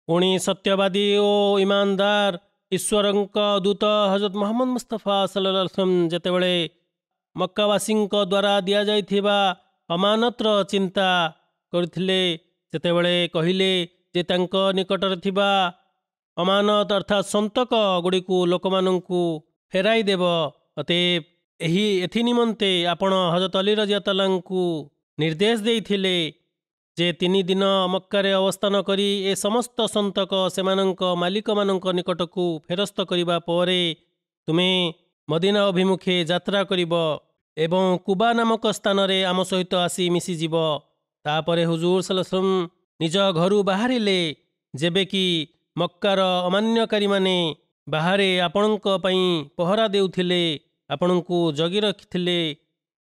ପୁଣି ସତ୍ୟବାଦୀ ଓ ଇମାନଦାର ଈଶ୍ୱରଙ୍କ ଦୂତ ହଜରତ ମୁହମ୍ମଦ ମୁସ୍ତଫା ସଲ୍ଲଲ୍ଲାହୁ ଆଲାଇହି वसल्लम ଯେତେବେଳେ ମକ୍କାବାସୀଙ୍କ ଦ୍ୱାରା ଦିଆଯାଇଥିବା ଅମାନତର ଚିନ୍ତା କରିଥିଲେ, ସେତେବେଳେ କହିଲେ ଯେ ତାଙ୍କ ନିକଟରେ ଥିବା ଅମାନତ ଅର୍ଥାତ୍ ସନ୍ତକ ଗୁଡ଼ିକୁ ଲୋକମାନଙ୍କୁ ଫେରାଇ ଦେବ। ଅତଏବ ଏଥି ନିମନ୍ତେ ଆପଣ ହଜରତ ଅଲି ରଜିୟଲ୍ଲାହୁଙ୍କୁ ନିର୍ଦ୍ଦେଶ ଦେଇଥିଲେ ଯେ 3 ଦିନ ମକ୍କାରେ ଅବସ୍ଥାନ କରି ଏ ସମସ୍ତ ସନ୍ତକ ସେମାନଙ୍କ ମାଲିକମାନଙ୍କ ନିକଟକୁ ଫେରସ୍ତ କରିବା ପରେ ତୁମେ ମଦିନା ଅଭିମୁଖେ ଯାତ୍ରା କରିବ ଏବଂ କୁବା ନାମକ ସ୍ଥାନରେ ଆମ ସହିତ ଆସି ମିଶିଯିବ। ତାପରେ ହୁଜୁର ସଲ୍ଲଲ୍ଲାହୁ ଆଲାଇହି वसल्लम ନିଜ ଘରୁ ବାହାରିଲେ, ଯେବେକି ମକ୍କାର ଅମାନ୍ୟକାରୀମାନେ ବାହାରେ ଆପଣଙ୍କ ପାଇଁ ପହରା ଦେଉଥିଲେ, ଆପଣଙ୍କୁ ଜଗି ରଖିଥିଲେ,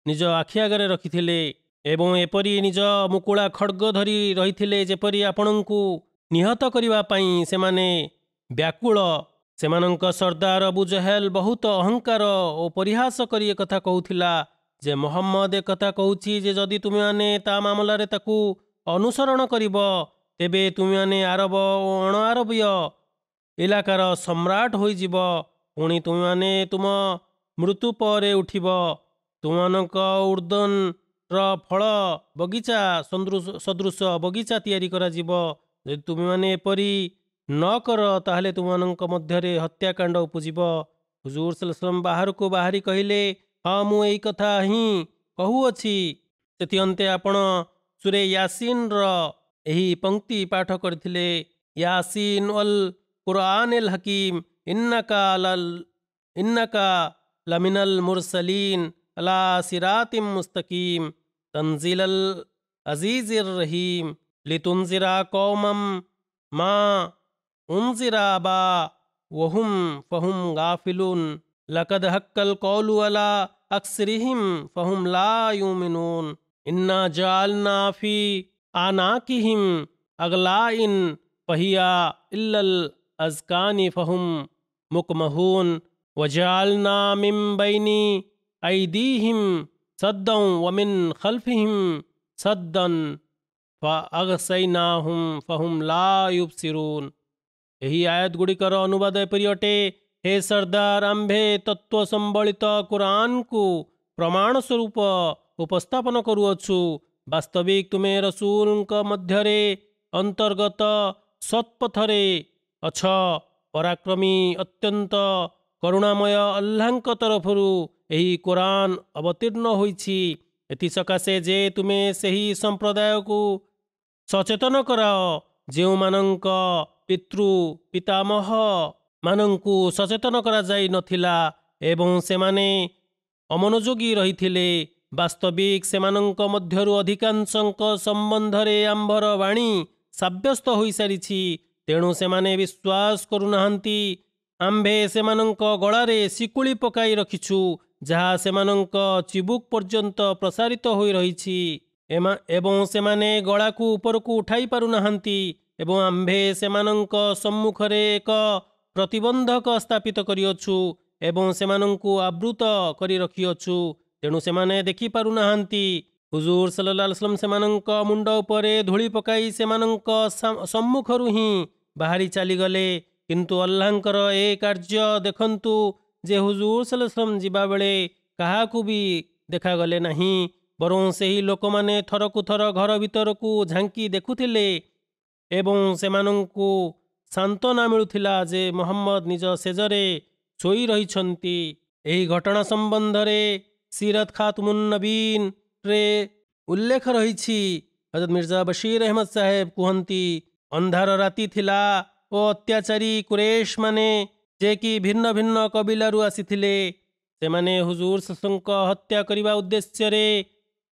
ନିଜ ଆଖି ଆଗରେ ରଖିଥିଲେ ଏବଂ ଏପରି ନିଜ ମୁକୁଳା ଖଡ୍ଗ ଧରି ରହିଥିଲେ ଯେପରି ଆପଣଙ୍କୁ ନିହତ କରିବା ପାଇଁ ସେମାନେ ବ୍ୟାକୁଳ। ସେମାନଙ୍କ ସର୍ଦ୍ଦାର ଅବୁ ଜେହେଲ ବହୁତ ଅହଙ୍କାର ଓ ପରିହାସ କରି ଏକଥା କହୁଥିଲା ଯେ ମହମ୍ମଦ ଏକଥା କହୁଛି ଯେ ଯଦି ତୁମେମାନେ ତା ମାମଲାରେ ତାକୁ ଅନୁସରଣ କରିବ, ତେବେ ତୁମେମାନେ ଆରବ ଓ ଅଣ ଆରବୀୟ ଇଲାକାର ସମ୍ରାଟ ହୋଇଯିବ। ପୁଣି ତୁମେମାନେ ତୁମ ମୃତ୍ୟୁ ପରେ ଉଠିବ। ତୁମମାନଙ୍କ ଉର୍ଦ୍ଦନର ଫଳ ବଗିଚା ସଦୃଶ ବଗିଚା ତିଆରି କରାଯିବ। ଯଦି ତୁମେମାନେ ଏପରି ନ କର, ତାହେଲେ ତୁମମାନଙ୍କ ମଧ୍ୟରେ ହତ୍ୟାକାଣ୍ଡ ଉପୁଜିବ। ହୁଜୁର ସଲ୍ଲଲ୍ଲାହୁ ଆଲାଇହି वसल्लम ବାହାରକୁ ବାହାରି କହିଲେ, ହଁ, ମୁଁ ଏଇ କଥା ହିଁ କହୁଅଛି। ସେଥି ଅନ୍ତେ ଆପଣ ସୂରେ ୟାସିନର ଏହି ପଂକ୍ତି ପାଠ କରିଥିଲେ, ୟାସିନ ୱଲ୍ କୁରଆନିଲ ହକୀମ ଇନ୍ନାକା लमिनल मुरसलीन अला सिरातिम मुस्तकीम तंजीलल अजीजिर रहीम लितुनजिरा कौमम मा उनजिरा बा वहुम फहुम गाफिलुन लकद हक्कल कौलु अला अक्सरिहिम फहुम ला युमिनून इन्ना जालना फी आनाकिहिम अगलाइन फहिया इल्लल अज़कानी फहुम मुकमहून वजालना मिन बैनी ऐदीहिम सद्दन वमिन खल्फिहिम सद्दन फअगसैनाहुम फहुम ला युबसिरून। ଏହି ଆୟତ ଗୁଡ଼ିକର ଅନୁବାଦ ଏପରି ଅଟେ, ହେ ସରଦାର, ଆମ୍ଭେ ତତ୍ଵ ସମ୍ବଳିତ କୁରାନକୁ ପ୍ରମାଣ ସ୍ୱରୂପ ଉପସ୍ଥାପନ କରୁଅଛୁ। ବାସ୍ତବିକ ତୁମେ ରସୂଲଙ୍କ ମଧ୍ୟରେ ଅନ୍ତର୍ଗତ ସତ୍ପଥରେ ଅଛ। ପରାକ୍ରମୀ ଅତ୍ୟନ୍ତ କରୁଣାମୟ ଅଲ୍ଲାହଙ୍କ ତରଫରୁ ଏହି କୁରାନ ଅବତୀର୍ଣ୍ଣ ହୋଇଛି ଏଥିସକାଶେ ଯେ ତୁମେ ସେହି ସମ୍ପ୍ରଦାୟକୁ ସଚେତନ କରାଅ ଯେଉଁମାନଙ୍କ ପିତୃ ପିତାମହ ମାନଙ୍କୁ ସଚେତନ କରାଯାଇ ନଥିଲା ଏବଂ ସେମାନେ ଅମନୋଯୋଗୀ ରହିଥିଲେ। ବାସ୍ତବିକ ସେମାନଙ୍କ ମଧ୍ୟରୁ ଅଧିକାଂଶଙ୍କ ସମ୍ବନ୍ଧରେ ଆମ୍ଭର ବାଣୀ ସାବ୍ୟସ୍ତ ହୋଇସାରିଛି, ତେଣୁ ସେମାନେ ବିଶ୍ୱାସ କରୁନାହାନ୍ତି। ଆମ୍ଭେ ସେମାନଙ୍କ ଗଳାରେ ଶିକୁଳି ପକାଇ ରଖିଛୁ ଯାହା ସେମାନଙ୍କ ଚିବୁକ ପର୍ଯ୍ୟନ୍ତ ପ୍ରସାରିତ ହୋଇ ରହିଛି ଏବଂ ସେମାନେ ଗଳାକୁ ଉପରକୁ ଉଠାଇ ପାରୁନାହାନ୍ତି ଏବଂ ଆମ୍ଭେ ସେମାନଙ୍କ ସମ୍ମୁଖରେ ଏକ ପ୍ରତିବନ୍ଧକ ସ୍ଥାପିତ କରିଅଛୁ ଏବଂ ସେମାନଙ୍କୁ ଆବୃତ କରି ରଖିଅଛୁ, ତେଣୁ ସେମାନେ ଦେଖିପାରୁନାହାନ୍ତି। ହୁଜୁର ସଲ୍ଲଲ୍ଲାହୁ ଆଲୈହି वसल्लम ସେମାନଙ୍କ ମୁଣ୍ଡ ଉପରେ ଧୂଳି ପକାଇ ସେମାନଙ୍କ ସମ୍ମୁଖରୁ ହିଁ ବାହାରି ଚାଲିଗଲେ, କିନ୍ତୁ ଅଲ୍ଲାହଙ୍କର ଏ କାର୍ଯ୍ୟ ଦେଖନ୍ତୁ ଯେ ହୁଜୁର ସଲ୍ଲଲ୍ଲାହୁ ଆଲୈହି वसल्लम ଯିବାବେଳେ କାହାକୁ ବି ଦେଖାଗଲେ ନାହିଁ, ବରଂ ସେହି ଲୋକମାନେ ଥରକୁ ଥର ଘର ଭିତରକୁ ଝାଙ୍କି ଦେଖୁଥିଲେ ଏବଂ ସେମାନଙ୍କୁ ସାନ୍ତ୍ୱନା ମିଳୁଥିଲା ଯେ ମୁହମ୍ମଦ ନିଜ ସେଜରେ ଶୋଇ ରହିଛନ୍ତି। ଏହି ଘଟଣା ସମ୍ବନ୍ଧରେ ସିରତ ଖାତମୁନ୍ ନବୀନରେ ଉଲ୍ଲେଖ ରହିଛି। ହଜରତ ମିର୍ଜା ବଶୀର ଅହମଦ ସାହେବ କୁହନ୍ତି, ଅନ୍ଧାର ରାତି ଥିଲା ଓ ଅତ୍ୟାଚାରୀ କୁରେଶ ମାନେ ଯେ କି ଭିନ୍ନ ଭିନ୍ନ କବିଲାରୁ ଆସିଥିଲେ ସେମାନେ ହୁଜୁର ସଲ୍ଲଲ୍ଲାହୁ ହତ୍ୟା କରିବା ଉଦ୍ଦେଶ୍ୟରେ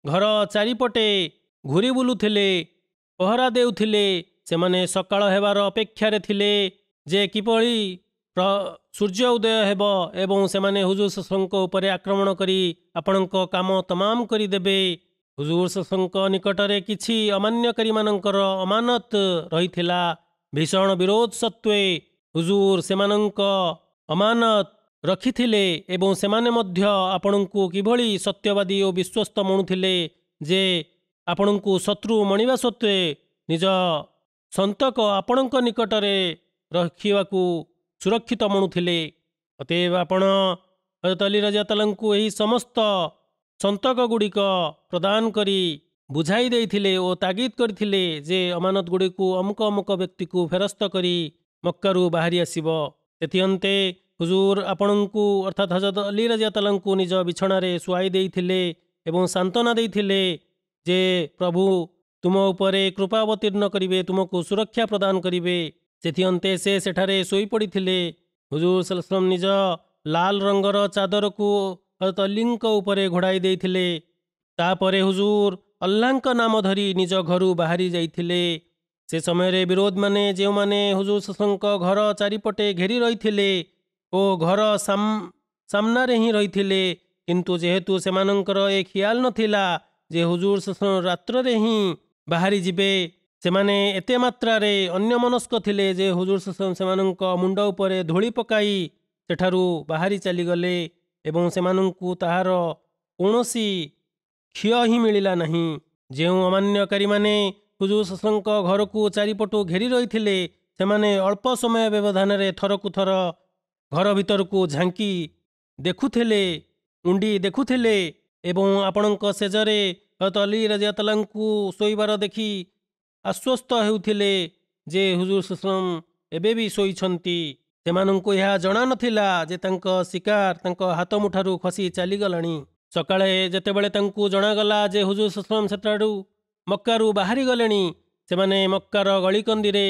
ଘର ଚାରିପଟେ ଘୁରି ବୁଲୁଥିଲେ, ପହରା ଦେଉଥିଲେ। ସେମାନେ ସକାଳ ହେବାର ଅପେକ୍ଷାରେ ଥିଲେ ଯେ କିପରି ସୂର୍ଯ୍ୟ ଉଦୟ ହେବ ଏବଂ ସେମାନେ ହୁଜୁର ସଲ୍ଲଲ୍ଲାହୁ ଉପରେ ଆକ୍ରମଣ କରି ଆପଣଙ୍କ କାମ ତମାମ କରିଦେବେ। ହୁଜୁର ସଲ୍ଲଲ୍ଲାହୁ ନିକଟରେ କିଛି ଅମାନ୍ୟକାରୀମାନଙ୍କର ଅମାନତ ରହିଥିଲା। ଭୀଷଣ ବିରୋଧ ସତ୍ତ୍ୱେ ହୁଜୁର ସେମାନଙ୍କ ଅମାନତ ରଖିଥିଲେ ଏବଂ ସେମାନେ ମଧ୍ୟ ଆପଣଙ୍କୁ କିଭଳି ସତ୍ୟବାଦୀ ଓ ବିଶ୍ୱସ୍ତ ମଣୁଥିଲେ ଯେ ଆପଣଙ୍କୁ ଶତ୍ରୁ ମଣିବା ସତ୍ତ୍ୱେ ନିଜ ସନ୍ତକ ଆପଣଙ୍କ ନିକଟରେ ରଖିବାକୁ ସୁରକ୍ଷିତ ମଣୁଥିଲେ। ଅତଏବ ଆପଣ ହଜରତ ଅଲି ରଜିୟଲ୍ଲାହୁଙ୍କୁ ଏହି ସମସ୍ତ ସନ୍ତକ ଗୁଡ଼ିକ ପ୍ରଦାନ କରି ବୁଝାଇ ଦେଇଥିଲେ ଓ ତାଗିଦ କରିଥିଲେ ଯେ ଅମାନତ ଗୁଡ଼ିକୁ ଅମୁକ ଅମୁକ ବ୍ୟକ୍ତିକୁ ଫେରସ୍ତ କରି ମକ୍କାରୁ ବାହାରି ଆସିବ। ସେଥିଅନ୍ତେ ହୁଜୁର ଆପଣଙ୍କୁ ଅର୍ଥାତ୍ ହଜରତ ଅଲି ରଜିୟଲ୍ଲାହୁଙ୍କୁ ନିଜ ବିଛଣାରେ ଶୁଆଇ ଦେଇଥିଲେ ଏବଂ ସାନ୍ତ୍ୱନା ଦେଇଥିଲେ ଯେ ପ୍ରଭୁ ତୁମ ଉପରେ କୃପା ଅବତୀର୍ଣ୍ଣ କରିବେ, ତୁମକୁ ସୁରକ୍ଷା ପ୍ରଦାନ କରିବେ। ସେଥିଅନ୍ତେ ସେ ସେଠାରେ ଶୋଇପଡ଼ିଥିଲେ। ହୁଜୁର ସଲ୍ଲଲ୍ଲାହୁ ଆଲୈହି वसल्लम ନିଜ ଲାଲ ରଙ୍ଗର ଚାଦରକୁ ହଜରତ ଅଲିଙ୍କ ଉପରେ ଘୋଡ଼ାଇ ଦେଇଥିଲେ। ତାପରେ ହୁଜୁର ଅଲ୍ଲାହଙ୍କ ନାମ ଧରି ନିଜ ଘରୁ ବାହାରି ଯାଇଥିଲେ। ସେ ସମୟରେ ବିରୋଧମାନେ ଯେଉଁମାନେ ହୁଜୁର ସଲ୍ଲଲ୍ଲାହୁଙ୍କ ଘର ଚାରିପଟେ ଘେରି ରହିଥିଲେ ଓ ଘର ସାମ୍ନାରେ ହିଁ ରହିଥିଲେ, କିନ୍ତୁ ଯେହେତୁ ସେମାନଙ୍କର ଏ ଖିଆଲ ନଥିଲା ଯେ ହୁଜୁର ସଲ୍ଲଲ୍ଲାହୁ ରାତ୍ରରେ ହିଁ ବାହାରି ଯିବେ, ସେମାନେ ଏତେ ମାତ୍ରାରେ ଅନ୍ୟମନସ୍କ ଥିଲେ ଯେ ହୁଜୁର ସଲ୍ଲଲ୍ଲାହୁ ସେମାନଙ୍କ ମୁଣ୍ଡ ଉପରେ ଧୂଳି ପକାଇ ସେଠାରୁ ବାହାରି ଚାଲିଗଲେ ଏବଂ ସେମାନଙ୍କୁ ତାହାର କୌଣସି କ୍ଷୟ ହିଁ ମିଳିଲା ନାହିଁ। ଯେଉଁ ଅମାନ୍ୟକାରୀମାନେ ହୁଜୁର ସଲ୍ଲଲ୍ଲାହୁଙ୍କ ଘରକୁ ଚାରିପଟୁ ଘେରି ରହିଥିଲେ ସେମାନେ ଅଳ୍ପ ସମୟ ବ୍ୟବଧାନରେ ଥରକୁ ଥର ଘର ଭିତରକୁ ଝାଙ୍କି ଦେଖୁଥିଲେ, ଉଣ୍ଡି ଦେଖୁଥିଲେ ଏବଂ ଆପଣଙ୍କ ସେଜରେ ହଜରତ ଅଲି ରଜିୟଲ୍ଲାହୁଙ୍କୁ ଶୋଇବାର ଦେଖି ଆଶ୍ୱସ୍ତ ହେଉଥିଲେ ଯେ ହୁଜୁର ସଲ୍ଲଲ୍ଲାହୁ ଏବେ ବି ଶୋଇଛନ୍ତି। ସେମାନଙ୍କୁ ଏହା ଜଣା ନଥିଲା ଯେ ତାଙ୍କ ଶିକାର ତାଙ୍କ ହାତ ମୁଠାରୁ ଖସି ଚାଲିଗଲାଣି। ସକାଳେ ଯେତେବେଳେ ତାଙ୍କୁ ଜଣାଗଲା ଯେ ହୁଜୁର ସଲ୍ଲଲ୍ଲାହୁ ସେଠାରୁ ମକ୍କାରୁ ବାହାରି ଗଲେଣି, ସେମାନେ ମକ୍କାର ଗଳିକନ୍ଦିରେ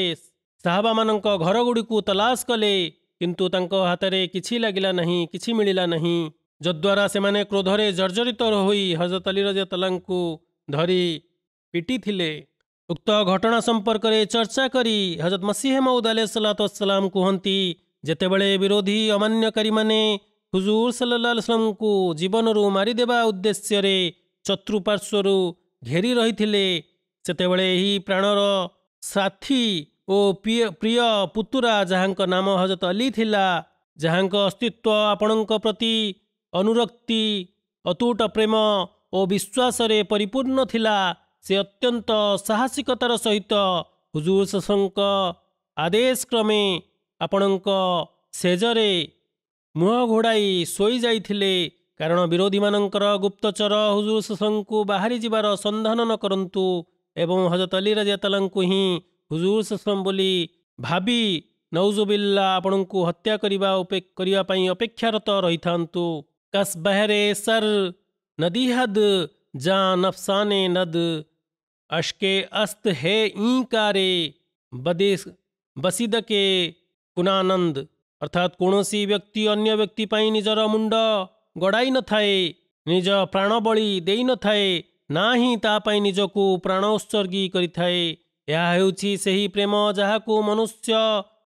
ସାହାବାମାନଙ୍କ ଘରଗୁଡ଼ିକୁ ତଲାସ କଲେ, କିନ୍ତୁ ତାଙ୍କ ହାତରେ କିଛି ଲାଗିଲା ନାହିଁ, କିଛି ମିଳିଲା ନାହିଁ। ଯଦ୍ୱାରା ସେମାନେ କ୍ରୋଧରେ ଜର୍ଜରିତ ହୋଇ ହଜରତ ଅଲି ରଜିୟଲ୍ଲାହୁ ଧରି ପିଟିଥିଲେ। ଉକ୍ତ ଘଟଣା ସମ୍ପର୍କରେ ଚର୍ଚ୍ଚା କରି ହଜରତ ମସିହ ମଉଦ ଆଲୈହିସ୍ସଲାତୁ ୱସ୍ସଲାମ କୁହନ୍ତି, ଯେତେବେଳେ ବିରୋଧୀ ଅମାନ୍ୟକାରୀମାନେ ହୁଜୁର ସଲ୍ଲଲ୍ଲାହୁ ଆଲୈହି वसल्लमଙ୍କୁ ଜୀବନରୁ ମାରିଦେବା ଉଦ୍ଦେଶ୍ୟରେ ଚତୁଃପାର୍ଶ୍ୱରୁ ଘେରି ରହିଥିଲେ, ସେତେବେଳେ ଏହି ପ୍ରାଣର ସାଥୀ ଓ ପ୍ରିୟ ପୁତୁରା ଯାହାଙ୍କ ନାମ ହଜରତ ଅଲି ଥିଲା, ଯାହାଙ୍କ ଅସ୍ତିତ୍ୱ ଆପଣଙ୍କ ପ୍ରତି ଅନୁରକ୍ତି, ଅତୁଟ ପ୍ରେମ ଓ ବିଶ୍ୱାସରେ ପରିପୂର୍ଣ୍ଣ ଥିଲା, ସେ ଅତ୍ୟନ୍ତ ସାହସିକତାର ସହିତ ହୁଜୁର ସଲ୍ଲଲ୍ଲାହୁ ଆଦେଶ କ୍ରମେ ଆପଣଙ୍କ ସେଜରେ ମୁହଁ ଘୋଡ଼ାଇ ଶୋଇ ଯାଇଥିଲେ। କାରଣ ବିରୋଧୀମାନଙ୍କର ଗୁପ୍ତଚର ହୁଜୁର ସଲ୍ଲଲ୍ଲାହୁ ବାହାରି ଯିବାର ସନ୍ଧାନ ନ କରନ୍ତୁ ଏବଂ ହଜରତ ଅଲି ରଜିୟଲ୍ଲାହୁ ହିଁ ହୁଜୁର ସଲ୍ଲଲ୍ଲାହୁ ବୋଲି ଭାବି ନଉଜୁବିଲ୍ଲା ଆପଣଙ୍କୁ ହତ୍ୟା କରିବା ପାଇଁ ଅପେକ୍ଷାରତ ରହିଥାନ୍ତୁ। କସ୍ ବହରେ ସର ନଦୀହଦ ଜାଁ ନଫସାନେ ନଦ अश्के अस्त है ईकारे बसिदके कुनानंद। अर्थात कौनसी व्यक्ति अन्य व्यक्ति पाई निजर मुंड गड़ाई न थाए, निज प्राण बलि देई न थाए, ना ही ता पाई निजकु प्राण उत्सर्गी करिथाए। यह हेउछि सेही प्रेम जहाकु मनुष्य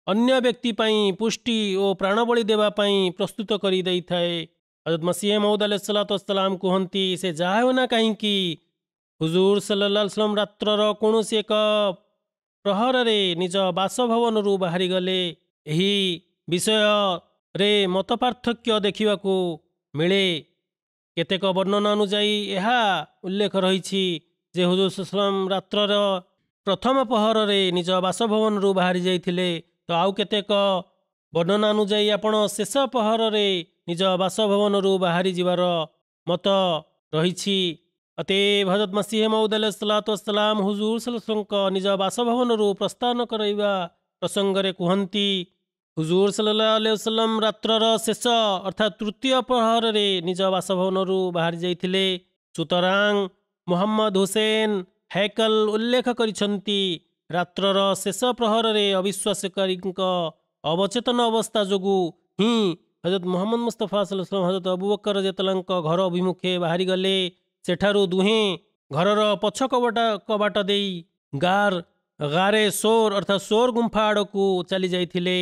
अन्य व्यक्ति पाई पुष्टि और प्राण बलि देवा पाई प्रस्तुत करि देइथाए। हजरत मसीह मऊद अलैहिस्सलातु वस्सलाम कहନ୍ତି, से जाहे ना कहीं हुजूर सल्लल्लाहु अलैहि वसल्लम रात्रर कौनसी एक प्रहरे निज बासभवनरू बाहरी गले। ଏହି ବିଷୟରେ ମତ ପାର୍ଥକ୍ୟ ଦେଖିବାକୁ ମିଳେ। କେତେକ ବର୍ଣ୍ଣନା ଅନୁଯାୟୀ ଏହା ଉଲ୍ଲେଖ ରହିଛି ଯେ ହୁଜୁର ସଲ୍ଲଲ୍ଲାହୁ ରାତ୍ରର ପ୍ରଥମ ପହରରେ ନିଜ ବାସଭବନରୁ ବାହାରି ଯାଇଥିଲେ, ତ ଆଉ କେତେକ ବର୍ଣ୍ଣନା ଅନୁଯାୟୀ ଆପଣ ଶେଷ ପହରରେ ନିଜ ବାସଭବନରୁ ବାହାରି ଯିବାର ମତ ରହିଛି। ଅତଏବ ହଜରତ ମସିହ ମଉଦ ଆଲୈହିସ୍ସଲାତୁ ୱସ୍ସଲାମ ହୁଜୁର ସଲ୍ଲଲ୍ଲାହୁଙ୍କ ନିଜ ବାସଭବନରୁ ପ୍ରସ୍ଥାନ କରିବା ପ୍ରସଙ୍ଗରେ କୁହନ୍ତି, हुजूर सल्लल्लाहु अलैहि वसल्लम रात्रर शेष अर्थात तृतीय प्रहरे निज बासभवनरू बाहरी जाइथिले। सुतरां मुहम्मद हुसैन हैकल उल्लेख करिसंती, रात्रर शेष प्रहरे अविश्वासकारीଙ୍କ अवचेतन अवस्था जोगु ही हजरत मुहम्मद मुस्तफा सल्लल्लाहु अलैहि वसल्लम हजरत अबू बकर रज़ियल्लाहु घर अभिमुखे बाहरी गले। सेठारू दुहें घरर पछ कबाट देई गारे सोर अर्थात सोर गुंफा आड़कू चली जाइथिले।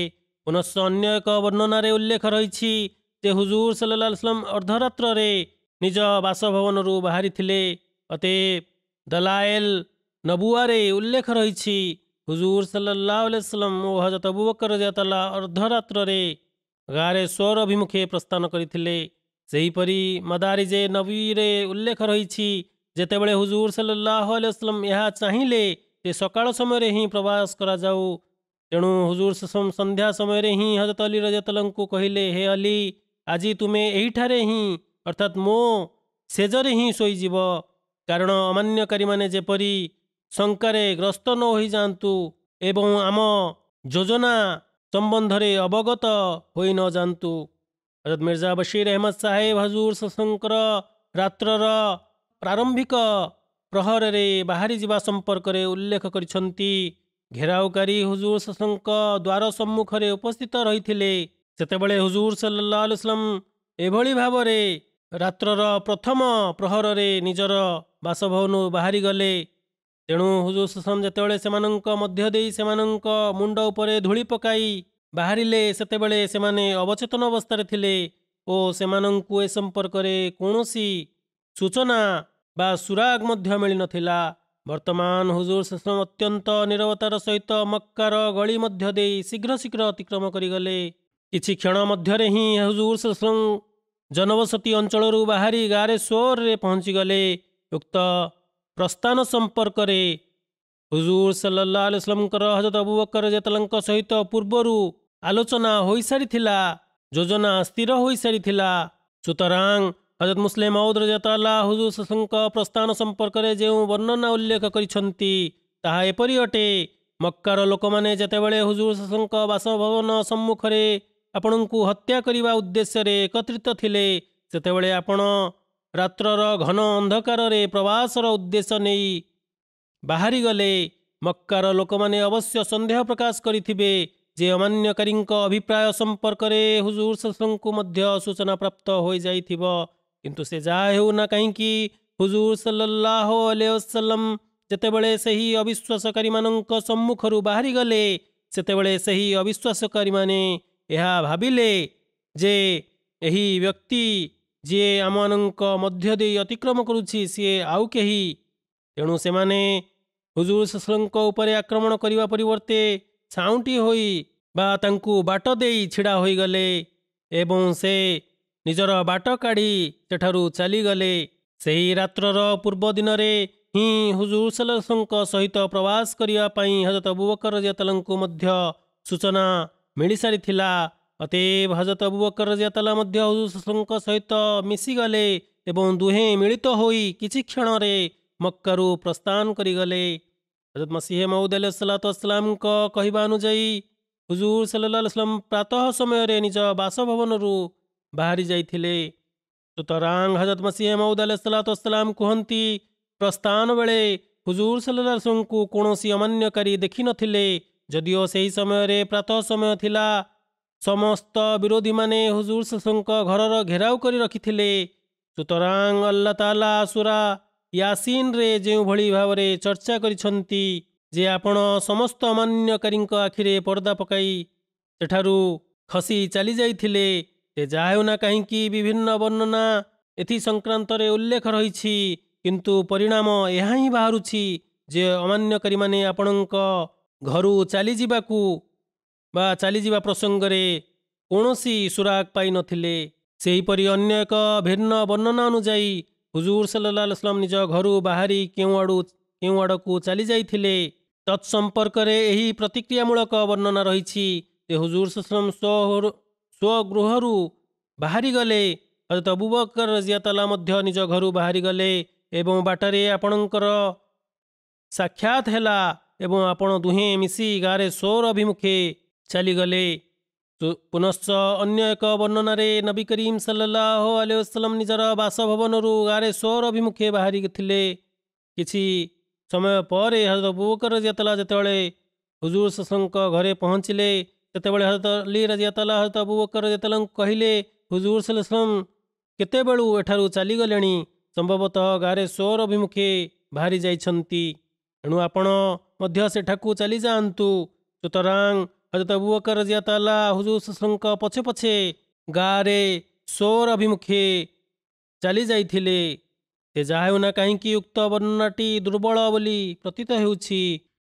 पुनश्च अन्य एक वर्णनारे उल्लेख रही जे हुजूर सल्लल्लाहु अलैहि वसल्लम अर्धरात्रे निज बासभवनरू बाहरी थिले। अतएव दलाएल नबुआरे उल्लेख रही हुजूर सल्लल्लाहु अलैहि वसल्लम और हजरत अबू बकर रज़ियल्लाहु अर्धरात्रे गारे सोर अभिमुखे प्रस्थान करथिले। सेहीपरि मदारिजे नबीरे उल्लेख रही जेतेबेले हुजूर सल्लल्लाहु अलैहि वसल्लम यह चाहिए जे सकाळ समय ही प्रवास करा जाऊ, तेणु हुजूर संध्या समय ही हजरत अली रज़ियल्लाहु कहले, हे अली आज तुमे एहिठारे ही अर्थात मो सेजरे ही शोईजीव, कारण अमान्यकारी माने जेपरी शंकारे ग्रस्त न हो जातु एवं आम योजना संबंधरे अवगत हो न जातु। हजरत मिर्जा बशीर अहमद साहेब हुजूर सल्लल्लाहु रात्रर प्रारंभिक प्रहरे बाहरी जीवा संपर्क उल्लेख करिसंती। घेरावकारी हुजूर सल्लल्लाहु द्वार सम्मुखरे उपस्थित रही थे। सेतेबेले हुजूर सल्लल्लाहु अलैहि वसल्लम एभली भावरे रात्रर प्रथम प्रहरे निजर बासभवन बाहरी गले। तेणु हुजूर सल्लल्लाहु जेतेबेले सेमानंक मध्य देई सेमानंक मुंड उपरे धूली पकाई बाहरिले, सेतेबेले सेमाने अवचेतन अवस्था थिले ओ सेमानंकु ए संपर्करे कौनसी सूचना बा सुराग मध्य मिली नथिला। वर्तमान हुजूर सल्लल्लाहु अत्यंत निरवतार सहित मक्कार गली मध्य दे शीघ्र शीघ्र अतिक्रम करिगले। किछि क्षण मध्यरे ही हुजूर सल्लल्लाहु जनबसती अंचलरू बाहरी गारे सोर रे पहुंची गले। उक्त प्रस्थान संपर्क रे हुजूर सल्लल्लाहु अलैहि वसल्लम हजरत अबू बकर रज़ियल्लाहु सहित पूर्वरू आलोचना होई सारिथिला, योजना स्थिर होई सारिथिला। सुतरां हजरत मुस्लिम मऊद रज़ियल्लाहु हुजूर सल्लल्लाहु प्रस्थान संपर्क रे जे वर्णना उल्लेख करिसंती ताहा एपरि अटे। मक्कार लोक माने जेतेबेले हुजूर सल्लल्लाहु बासभवन सम्मुखरे आपणଙ୍କୁ हत्या करिवा उद्देश्य रे एकत्रित थिले, सेतेबेले आपण रात्रर घन अंधकार रे प्रवासर उद्देश्य नहीं बाहरी गले। मक्कार लोक माने अवश्य संदेह प्रकाश करिथिबे ଯେ ଅମାନ୍ୟକାରୀଙ୍କ ଅଭିପ୍ରାୟ ସମ୍ପର୍କରେ ହୁଜୁର ସଲ୍ଲଲ୍ଲାହୁ ମଧ୍ୟ ସୂଚନା ପ୍ରାପ୍ତ ହୋଇଯାଇଥିବ। କିନ୍ତୁ ସେ ଯାହା ହେଉ ନା କାହିଁକି ହୁଜୁର ସଲ୍ଲଲ୍ଲାହୁ ଆଲୈହି ୱସଲ୍ଲମ ଯେତେବେଳେ ସେହି ଅବିଶ୍ୱାସକାରୀମାନଙ୍କ ସମ୍ମୁଖରୁ ବାହାରିଗଲେ ସେତେବେଳେ ସେହି ଅବିଶ୍ୱାସକାରୀମାନେ ଏହା ଭାବିଲେ ଯେ ଏହି ବ୍ୟକ୍ତି ଯିଏ ଆମମାନଙ୍କ ମଧ୍ୟ ଦେଇ ଅତିକ୍ରମ କରୁଛି ସିଏ ଆଉ କେହି। ତେଣୁ ସେମାନେ ହୁଜୁର ସଲ୍ଲଲ୍ଲାହୁଙ୍କ ଉପରେ ଆକ୍ରମଣ କରିବା ପରିବର୍ତ୍ତେ ଛାଉଁଟି ହୋଇ ବା ତାଙ୍କୁ ବାଟ ଦେଇ ଛିଡ଼ା ହୋଇଗଲେ ଏବଂ ସେ ନିଜର ବାଟ କାଢ଼ି ସେଠାରୁ ଚାଲିଗଲେ। ସେହି ରାତ୍ରର ପୂର୍ବ ଦିନରେ ହିଁ ହୁଜୁର ସଲ୍ଲଲ୍ଲାହୁଙ୍କ ସହିତ ପ୍ରବାସ କରିବା ପାଇଁ ହଜରତ ଅବୁ ବକର ରାଦିୟଲ୍ଲାହୁ ମଧ୍ୟ ସୂଚନା ମିଳିସାରିଥିଲା। ଅତଏବ ହଜରତ ଅବୁ ବକର ରାଦିୟଲ୍ଲାହୁ ମଧ୍ୟ ହୁଜୁର ସଲ୍ଲଲ୍ଲାହୁଙ୍କ ସହିତ ମିଶିଗଲେ ଏବଂ ଦୁହେଁ ମିଳିତ ହୋଇ କିଛି କ୍ଷଣରେ ମକ୍କାରୁ ପ୍ରସ୍ଥାନ କରିଗଲେ। ହଜରତ ମସିହ ମଉଦ ଆଲୈହିସ୍ସଲାତୁୱସ୍ସଲାମଙ୍କ କହିବା ଅନୁଯାୟୀ ହୁଜୁର ସଲ୍ଲଲ୍ଲାହୁ ଆଲୈହି ወሰଲ୍ଲମ ପ୍ରାତଃ ସମୟରେ ନିଜ ବାସଭବନରୁ ବାହାରି ଯାଇଥିଲେ। ସୁତରାଂ ହଜରତ ମସିହ ମଉଦ ଆଲୈହିସ୍ସଲାତୁୱସ୍ସଲାମ କୁହନ୍ତି, ପ୍ରସ୍ଥାନ ବେଳେ ହୁଜୁର ସଲ୍ଲଲ୍ଲାହୁ ଆଲୈହି वसल्लमଙ୍କୁ କୌଣସି ଅମାନ୍ୟକାରୀ ଦେଖିନଥିଲେ। ଯଦିଓ ସେହି ସମୟରେ ପ୍ରାତଃ ସମୟ ଥିଲା। ସମସ୍ତ ବିରୋଧୀମାନେ ହୁଜୁର ସଲ୍ଲଲ୍ଲାହୁଙ୍କ ଘରର ଘେରାଉ କରି ରଖିଥିଲେ। ସୁତରାଂ ଆଲ୍ଲାହ ତାଆଲା ସୂରା ୟାସିନରେ ଯେଉଁଭଳି ଭାବରେ ଚର୍ଚ୍ଚା କରିଛନ୍ତି ଯେ ଆପଣ ସମସ୍ତ ଅମାନ୍ୟକାରୀଙ୍କ ଆଖିରେ ପର୍ଦ୍ଦା ପକାଇ ସେଠାରୁ ଖସି ଚାଲିଯାଇଥିଲେ। ସେ ଯାହା ହେଉ ନା କାହିଁକି ବିଭିନ୍ନ ବର୍ଣ୍ଣନା ଏଥି ସଂକ୍ରାନ୍ତରେ ଉଲ୍ଲେଖ ରହିଛି, କିନ୍ତୁ ପରିଣାମ ଏହା ହିଁ ବାହାରୁଛି ଯେ ଅମାନ୍ୟକାରୀମାନେ ଆପଣଙ୍କ ଘରୁ ଚାଲିଯିବାକୁ ବା ଚାଲିଯିବା ପ୍ରସଙ୍ଗରେ କୌଣସି ସୁରାଗ ପାଇନଥିଲେ। ସେହିପରି ଅନ୍ୟ ଏକ ଭିନ୍ନ ବର୍ଣ୍ଣନା ଅନୁଯାୟୀ ହୁଜୁର ସଲ୍ଲଲ୍ଲାହୁ ଆଲୈହି वसल्लम ନିଜ ଘରୁ ବାହାରି କେଉଁ ଆଡ଼କୁ ଚାଲିଯାଇଥିଲେ। ତତ୍ସମ୍ପର୍କରେ ଏହି ପ୍ରତିକ୍ରିୟାମୂଳକ ବର୍ଣ୍ଣନା ରହିଛି ଯେ ହୁଜୁର ସଲ୍ଲଲ୍ଲାହୁ ସ୍ୱଗୃହରୁ ବାହାରିଗଲେ। ହଜରତ ଅବୁ ବକର ରାଦିୟଲ୍ଲାହୁ ମଧ୍ୟ ନିଜ ଘରୁ ବାହାରିଗଲେ ଏବଂ ବାଟରେ ଆପଣଙ୍କର ସାକ୍ଷାତ ହେଲା ଏବଂ ଆପଣ ଦୁହେଁ ମିଶି ଗାରେ ସୋର ଅଭିମୁଖେ ଚାଲିଗଲେ। ପୁନଶ୍ଚ ଅନ୍ୟ ଏକ ବର୍ଣ୍ଣନାରେ ନବୀ କରୀମ ସଲ୍ଲଲ୍ଲାହୁ ଆଲୈହି वसल्लम ନିଜର ବାସଭବନରୁ ଗାରେ ସୋର ଅଭିମୁଖେ ବାହାରିଥିଲେ। କିଛି ସମୟ ପରେ ହଜରତ ଅବୁ ବକର ରାଦିୟଲ୍ଲାହୁ ଯେତେବେଳେ ହୁଜୁର ସଲ୍ଲଲ୍ଲାହୁଙ୍କ ଘରେ ପହଞ୍ଚିଲେ ସେତେବେଳେ ହଜରତ ଅଲି ରାଦିୟଲ୍ଲାହୁ ହଜରତ ଅବୁ ବକର ରାଦିୟଲ୍ଲାହୁ କହିଲେ, ହୁଜୁର ସଲ୍ଲଲ୍ଲାହୁ କେତେବେଳୁ ଏଠାରୁ ଚାଲିଗଲେଣି, ସମ୍ଭବତଃ ଗାରେ ସୋର ଅଭିମୁଖେ ବାହାରି ଯାଇଛନ୍ତି। ଏଣୁ ଆପଣ ମଧ୍ୟ ସେଠାକୁ ଚାଲିଯାଆନ୍ତୁ। ସୁତରାଂ ହଜରତ ଅବୁ ବକର ରାଦିୟଲ୍ଲାହୁ ହୁଜୁର ସଲ୍ଲଲ୍ଲାହୁଙ୍କ ପଛେ ପଛେ ଗାରେ ସୋର ଅଭିମୁଖେ ଚାଲି ଯାଇଥିଲେ। ସେ ଯାହା ହେଉ ନା କାହିଁକି ଉକ୍ତ ବର୍ଣ୍ଣନାଟି ଦୁର୍ବଳ ବୋଲି ପ୍ରତୀତ ହେଉଛି।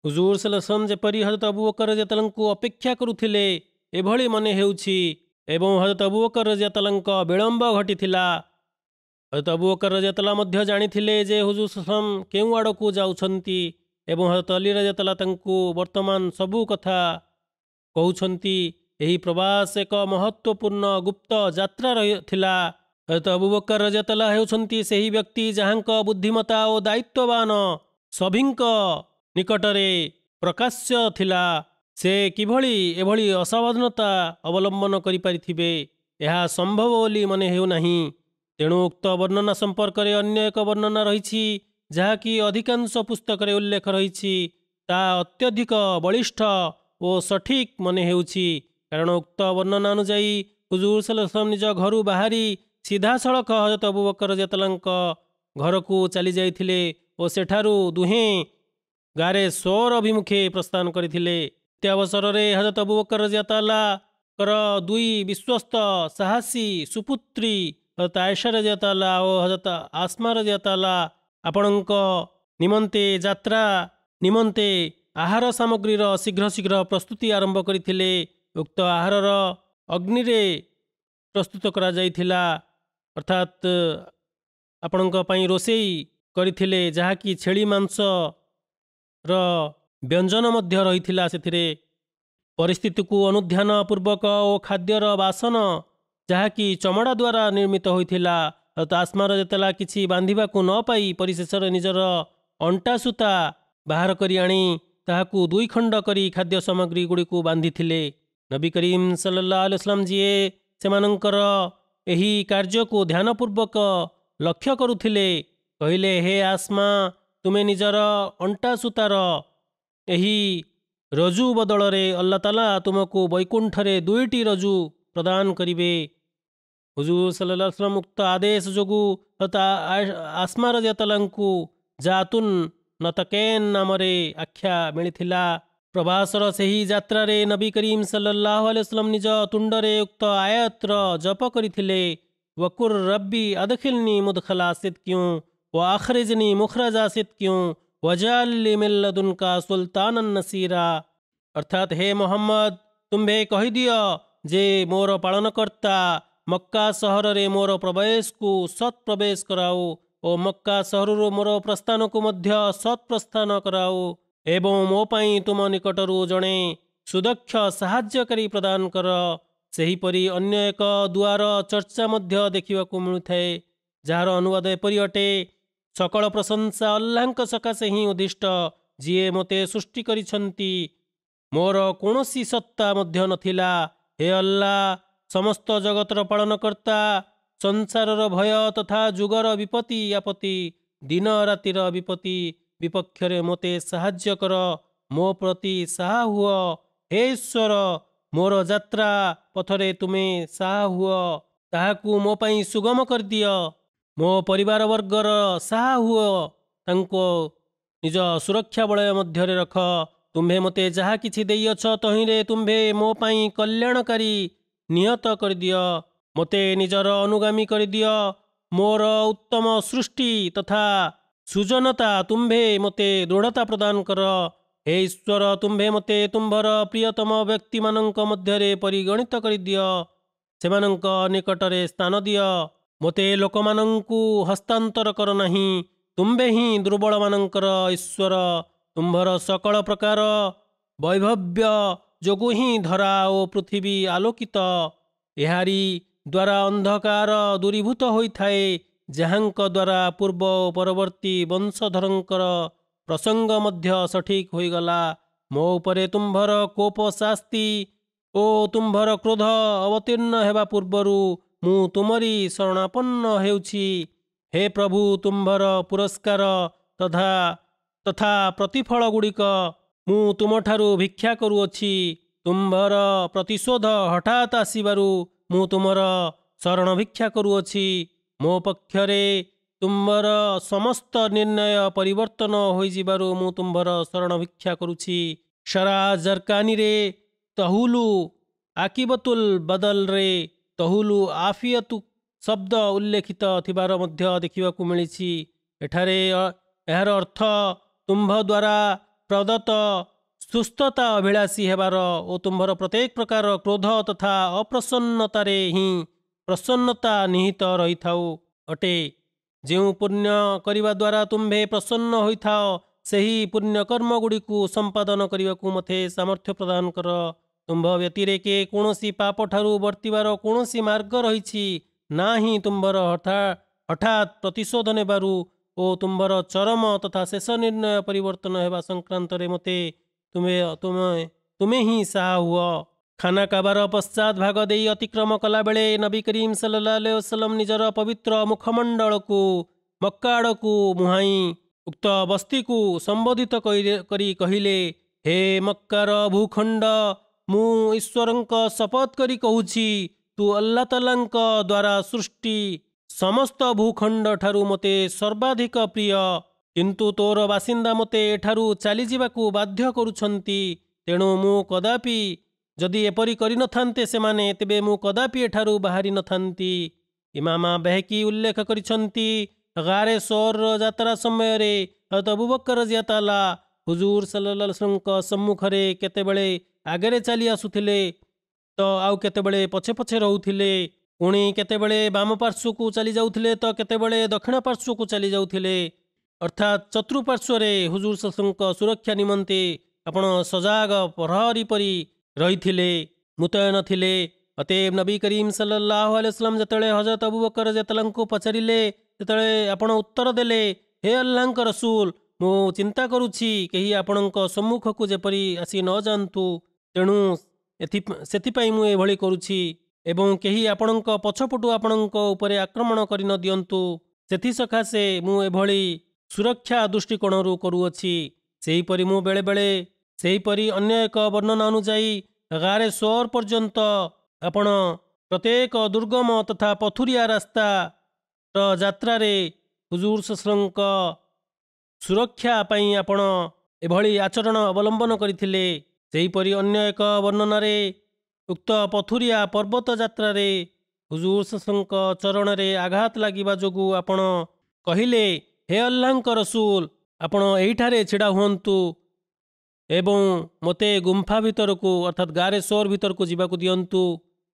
ହୁଜୁର ସଲ୍ଲଲ୍ଲାହୁ ଯେପରି ହଜରତ ଅବୁ ବକର ରାଦିୟଲ୍ଲାହୁଙ୍କୁ ଅପେକ୍ଷା କରୁଥିଲେ ଏଭଳି ମନେ ହେଉଛି ଏବଂ ହଜରତ ଅବୁ ବକର ରାଦିୟଲ୍ଲାହୁଙ୍କ ବିଳମ୍ବ ଘଟିଥିଲା। ହଜରତ ଅବୁ ବକର ରାଦିୟଲ୍ଲାହୁ ମଧ୍ୟ ଜାଣିଥିଲେ ଯେ ହୁଜୁର ସଲ୍ଲଲ୍ଲାହୁ କେଉଁ ଆଡ଼କୁ ଯାଉଛନ୍ତି ଏବଂ ହଜରତ ଅଲି ରାଦିୟଲ୍ଲାହୁ ତାଙ୍କୁ ବର୍ତ୍ତମାନ ସବୁ କଥା କହୁଛନ୍ତି। ଏହି ପ୍ରବାସ ଏକ ମହତ୍ତ୍ୱପୂର୍ଣ୍ଣ ଗୁପ୍ତ ଯାତ୍ରା ଥିଲା। ହଜରତ ଅବୁ ବକର ରାଦିୟଲ୍ଲାହୁ ହେଉଛନ୍ତି ସେହି ବ୍ୟକ୍ତି ଯାହାଙ୍କ ବୁଦ୍ଧିମତା ଓ ଦାୟିତ୍ୱବାନ ସଭିଙ୍କ ନିକଟରେ ପ୍ରକାଶ୍ୟ ଥିଲା। ସେ କିଭଳି ଏଭଳି ଅସାବଧାନତା ଅବଲମ୍ବନ କରିପାରିଥିବେ ଏହା ସମ୍ଭବ ବୋଲି ମନେ ହେଉନାହିଁ। ତେଣୁ ଉକ୍ତ ବର୍ଣ୍ଣନା ସମ୍ପର୍କରେ ଅନ୍ୟ ଏକ ବର୍ଣ୍ଣନା ରହିଛି ଯାହାକି ଅଧିକାଂଶ ପୁସ୍ତକରେ ଉଲ୍ଲେଖ ରହିଛି। ତାହା ଅତ୍ୟଧିକ ବଳିଷ୍ଠ ଓ ସଠିକ୍ ମନେ ହେଉଛି, କାରଣ ଉକ୍ତ ବର୍ଣ୍ଣନା ଅନୁଯାୟୀ ହୁଜୁର ସଲ୍ଲଲ୍ଲାହୁ ନିଜ ଘରୁ ବାହାରି ସିଧାସଳଖ ହଜରତ ଅବୁ ବକର ରାଦିୟଲ୍ଲାହୁଙ୍କ ଘରକୁ ଚାଲି ଯାଇଥିଲେ ଓ ସେଠାରୁ ଦୁହେଁ ଗାରେ ସୋର ଅଭିମୁଖେ ପ୍ରସ୍ଥାନ କରିଥିଲେ। ଏ ଅବସରରେ ହଜରତ ଅବୁ ବକର ରାଦିୟଲ୍ଲାହୁଙ୍କର ଦୁଇ ବିଶ୍ୱସ୍ତ ସାହସୀ ସୁପୁତ୍ରୀ ହଜରତ ଆଏଶା ରାଦିୟଲ୍ଲାହୁ ଓ ହଜରତ ଆସ୍ମା ରାଦିୟଲ୍ଲାହୁ ଆପଣଙ୍କ ନିମନ୍ତେ ଯାତ୍ରା ନିମନ୍ତେ ଆହାର ସାମଗ୍ରୀର ଶୀଘ୍ର ଶୀଘ୍ର ପ୍ରସ୍ତୁତି ଆରମ୍ଭ କରିଥିଲେ। ଉକ୍ତ ଆହାରର ଅଗ୍ନିରେ ପ୍ରସ୍ତୁତ କରାଯାଇଥିଲା, ଅର୍ଥାତ୍ ଆପଣଙ୍କ ପାଇଁ ରୋଷେଇ କରିଥିଲେ, ଯାହାକି ଛେଳି ମାଂସର ବ୍ୟଞ୍ଜନ ମଧ୍ୟ ରହିଥିଲା ସେଥିରେ। ପରିସ୍ଥିତିକୁ ଅନୁଧ୍ୟାନ ପୂର୍ବକ ଓ ଖାଦ୍ୟର ବାସନ ଯାହାକି ଚମଡ଼ା ଦ୍ୱାରା ନିର୍ମିତ ହୋଇଥିଲା, ଆସ୍ମା ରାଦିୟଲ୍ଲାହୁ କିଛି ବାନ୍ଧିବାକୁ ନ ପାଇ ପରିଶେଷରେ ନିଜର ଅଣ୍ଟା ସୂତା ବାହାର କରି ଆଣି ତାହାକୁ ଦୁଇ ଖଣ୍ଡ କରି ଖାଦ୍ୟ ସାମଗ୍ରୀ ଗୁଡ଼ିକୁ ବାନ୍ଧିଥିଲେ। ନବୀ କରୀମ ସଲ୍ଲଲ୍ଲାହୁ ଆଲୈହି वसल्लम ଯିଏ ସେମାନଙ୍କର ଏହି କାର୍ଯ୍ୟକୁ ଧ୍ୟାନପୂର୍ବକ ଲକ୍ଷ୍ୟ କରୁଥିଲେ କହିଲେ, ହେ ଆସ୍ମା, ତୁମେ ନିଜର ଅଣ୍ଟା ସୂତାର ଏହି ରଜୁ ବଦଳରେ ଅଲ୍ଲାହ ତାଲା ତୁମକୁ ବୈକୁଣ୍ଠରେ 2ଟି ରଜୁ ପ୍ରଦାନ କରିବେ। ହୁଜୁର ସଲ୍ଲଲ୍ଲାହୁ ଆଲୈହି वसल्लम ଉକ୍ତ ଆଦେଶ ଯୋଗୁଁ ଆସ୍ମା ରଜିୟତାଲାଙ୍କୁ ଜାତୁନ୍ ନତକେନ୍ ନାମରେ ଆଖ୍ୟା ମିଳିଥିଲା। ପ୍ରବାସର ସେହି ଯାତ୍ରାରେ ନବୀ କରୀମ ସଲ୍ଲଲ୍ଲାହୁ ଆଲୈହି वसल्लम ନିଜ ତୁଣ୍ଡରେ ଉକ୍ତ ଆୟାତର ଜପ କରିଥିଲେ। वकुर रब्बी अदखिलनी मुदखला सिद्कियों व आखरिजनी मुखरजा सिद्कियों वजाली मिल्लदुन का सुल्तान नसीरा। अर्थात हे मोहम्मद, तुम्भे कहीदियो जे मोर पालनकर्ता मक्का सहर रे मोर प्रवेश को सत् प्रवेश कराओ और मक्का सहर मोर प्रस्थान को मध्य सत् प्रस्थान कराओ एवं मो पाई तुम निकटरू जणे सुदक्ष साहाय्यकारी प्रदान कर। सेहीपरि अन्य एक दुआर चर्चा मध्य देखिबाकू मिलुଥାଏ, जार अनुवाद एपरि अटे, सकल प्रशंसा अल्लाहଙ୍କ सकाशे ही उद्दिष्ट जिए मते सृष्टि करिसंती, मोर कोनोसी सत्ता मध्य नथिला। हे अल्लाह, समस्त जगतर पालनकर्ता, संसारर भय तथा जुगर विपत्ति आपत्ति दिन रातिर विपत्ति विपक्षरे मते साहाय्य कर, मो प्रति साहा हुओ। हे ईश्वर, मोर यात्रा पथरे तुमे साहा हुओ, ताहाकू मो पाई सुगम कर दियो। मो परिवार वर्गर साहा हुओ, तांको निज सुरक्षा बलय मध्यरे रख। तुम्भे मते जहा किछि देइअछ तहिरे तुम्भे मो पाई कल्याणकारी नियत कर दियो। मते निजर अनुगामी कर दियो। मोर उत्तम सृष्टि तथा सुजनता तुम्भे मते दृढ़ता प्रदान कर। हे ईश्वर, तुम्भे मते तुम्भर प्रियतम व्यक्ति मानंक मध्यरे परिगणित कर दियो, सेमानंक निकटरे स्थान दियो। मते लोकमानंकु हस्तांतर कर नहीं, तुम्भे ही दुर्बल मानंकर ईश्वर। तुम्भर सकल प्रकार वैभव्य जोगु ही धरा ओ पृथ्वी आलोकित। एहारी द्वारा अंधकार दूरीभूत होइथाए, जहांक द्वारा पूर्व ओ परवर्ती वंशधरंकर प्रसंग मध्य सठिक होइगला। मो उपरे तुम्भर कोप शास्ति ओ तुम्भर क्रोध अवतीर्ण हेबा पूर्वरु मु तुमरी शरणापन्न हेउछि। हे प्रभु, तुम्भर पुरस्कार तथा तथा प्रतिफल गुड़िक मु तुमठारु भिक्षा करुअछि। तुम्भर प्रतिशोध हठात आसिबारु मु तुमर शरण भिक्षा करुअछि। मो पक्षरे तुम्भर समस्त निर्णय परिवर्तन होई जिबारु मु तुम्भर शरण भिक्षा करुछि। शरा जरकानी रे तहुलु आकिबतुल बदल रे तहुलु आफियतु शब्द उल्लेखित थिबार मध्य देखिबाकू मिलिछि। एठारे एहार अर्थ तुम्भ द्वारा प्रदत्त सुस्थता अभिलाषी हेबार ओ तुम्भर प्रत्येक प्रकार क्रोध तथा अप्रसन्नतारे ही प्रसन्नता निहित रही थाउ अटे। जेउ पुण्य करिबा द्वारा तुम्भे प्रसन्न होई थाओ, सही पुण्य कर्म गुड़िकु संपादन करिबाकू मते सामर्थ्य प्रदान कर। तुम्भ व्यतिरेके कौनसी पाप ठारू वर्तिबार कौनसी मार्ग रहिछि ना ही तुम्भर हठात प्रतिशोध नेबारु ओ तुम्भर चरम तथा शेष निर्णय परिवर्तन हेबा संक्रांत रे मते तुमे ही साहा हुओ। खाना काबार पश्चात भाग देई अतिक्रम कला बेले नबी करीम सल्लल्लाहु अलैहि वसल्लम निजर पवित्र मुखमंडल को मक्का आड़कू मुहाई उक्त बस्ती को संबोधित करी कहिले, हे मक्कार भूखंड, मु ईश्वरंक शपथ करी कहूछि, तू अल्लाह तालांक द्वारा सृष्टि समस्त भूखंड ठारू मते सर्वाधिक प्रिय, किंतु तोर बासिंदा मते एठारू चली जिबाकू बाध्य करुछंती। तेणु मु कदापि जदि एपरी करि नथान्ते सेमाने, तेबे मु कदापि एठारू बाहरी नथान्ती। इमामा बहकी उल्लेख करिछंती, गारे सोर यात्रा समय रे हजरत अबू बकर रज़ियल्लाहु हुजूर सल्लल्लाहु अलैहि वसल्लम सम्मुखरे केतेबेले आगरे चली आसुथिले तो आउ केतेबेले पछे पछे रहुथिले, पुणी केतेबेले बाम पार्श्व को चली जाउथिले तो केतेबेले दक्षिण पार्श्व को चली जाउथिले। अर्थात चतुर्पार्श्व रे हुजूर सल्लल्लाहु अलैहि वसल्लम सुरक्षा निमंते आपण सजाग प्रहरी परी रहिथिले, मुतयन थिले। अतएव नबी करीम सल्लल्लाहु अलैहि वसल्लम जतले हजरत अबू बकर रज़ियल्लाहु को पचारिले, जतले आपण उत्तर देले, हे अल्लाहଙ୍କ रसूल, मु चिंता करुछि केही आपणଙ୍କ सम्मुख को जेपरी आसी न जानतु, तेणु सेथिपाई मु एभଳି करुछि एवं केही आपणଙ୍କ पछपटु आपणଙ୍କ उपरे आक्रमण करि न दियंतु, सेथि सकाशे मु एभଳି सुरक्षा दृष्टिकोणरू करुअछि। सेहीपरि मु बेले बेले ସେହିପରି ଅନ୍ୟ ଏକ ବର୍ଣ୍ଣନା ଅନୁଯାୟୀ ଗାରେ ସୋର ପର୍ଯ୍ୟନ୍ତ ଆପଣ ପ୍ରତ୍ୟେକ ଦୁର୍ଗମ ତଥା ପଥୁରିଆ ରାସ୍ତାର ଯାତ୍ରାରେ ହୁଜୁର ସଲ୍ଲଲ୍ଲାହୁ ସୁରକ୍ଷା ପାଇଁ ଆପଣ ଏଭଳି ଆଚରଣ ଅବଲମ୍ବନ କରିଥିଲେ। ସେହିପରି ଅନ୍ୟ ଏକ ବର୍ଣ୍ଣନାରେ ଉକ୍ତ ପଥୁରିଆ ପର୍ବତ ଯାତ୍ରାରେ ହୁଜୁର ସଲ୍ଲଲ୍ଲାହୁ ଚରଣରେ ଆଘାତ ଲାଗିବା ଯୋଗୁଁ ଆପଣ କହିଲେ, ହେ ଅଲ୍ଲାହଙ୍କ ରସୁଲ, ଆପଣ ଏହିଠାରେ ଛିଡ଼ା ହୁଅନ୍ତୁ ଏବଂ ମୋତେ ଗୁମ୍ଫା ଭିତରକୁ ଅର୍ଥାତ୍ ଗାରେ ସୋର ଭିତରକୁ ଯିବାକୁ ଦିଅନ୍ତୁ,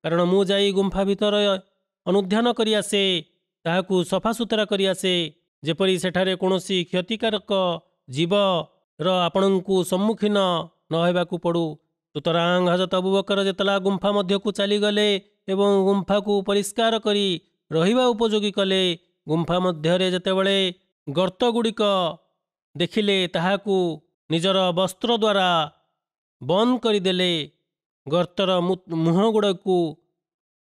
କାରଣ ମୁଁ ଯାଇ ଗୁମ୍ଫା ଭିତରେ ଅନୁଧ୍ୟାନ କରି ଆସେ, ତାହାକୁ ସଫାସୁତୁରା କରି ଆସେ, ଯେପରି ସେଠାରେ କୌଣସି କ୍ଷତିକାରକ ଜୀବର ଆପଣଙ୍କୁ ସମ୍ମୁଖୀନ ନ ହେବାକୁ ପଡ଼ୁ। ସୁତରାଂ ହଜରତ ଅବୁ ବକର ଯେତେବେଳେ ଗୁମ୍ଫା ମଧ୍ୟକୁ ଚାଲିଗଲେ ଏବଂ ଗୁମ୍ଫାକୁ ପରିଷ୍କାର କରି ରହିବା ଉପଯୋଗୀ କଲେ, ଗୁମ୍ଫା ମଧ୍ୟରେ ଯେତେବେଳେ ଗର୍ତ୍ତଗୁଡ଼ିକ ଦେଖିଲେ ତାହାକୁ ନିଜର ବସ୍ତ୍ର ଦ୍ୱାରା ବନ୍ଦ କରିଦେଲେ, ଗର୍ତ୍ତର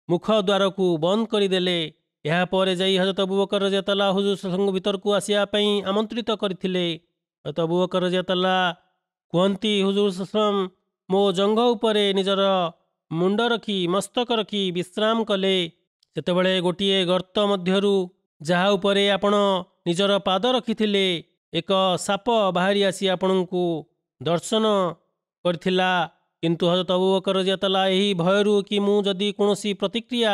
ମୁଖ ଦ୍ୱାରକୁ ବନ୍ଦ କରିଦେଲେ। ଏହାପରେ ଯାଇ ହଜରତ ଅବୁ ବକର ରାଦିୟଲ୍ଲାହୁ ହୁଜୁର ସଲ୍ଲଲ୍ଲାହୁ ଭିତରକୁ ଆସିବା ପାଇଁ ଆମନ୍ତ୍ରିତ କରିଥିଲେ। ହଜରତ ଅବୁ ବକର ରାଦିୟଲ୍ଲାହୁ କୁହନ୍ତି, ହୁଜୁର ସଲ୍ଲଲ୍ଲାହୁ ମୋ ଜଙ୍ଘ ଉପରେ ନିଜର ମୁଣ୍ଡ ରଖି ମସ୍ତକ ରଖି ବିଶ୍ରାମ କଲେ। ସେତେବେଳେ ଗୋଟିଏ ଗର୍ତ୍ତ ମଧ୍ୟରୁ, ଯାହା ଉପରେ ଆପଣ ନିଜର ପାଦ ରଖିଥିଲେ, ଏକ ସାପ ବାହାରି ଆସି ଆପଣଙ୍କୁ ଦର୍ଶନ କରିଥିଲା। କିନ୍ତୁ ହଜରତ ଅବୁ ବକର ରାଦିୟଲ୍ଲାହୁ ଏହି ଭୟରୁ କି ମୁଁ ଯଦି କୌଣସି ପ୍ରତିକ୍ରିୟା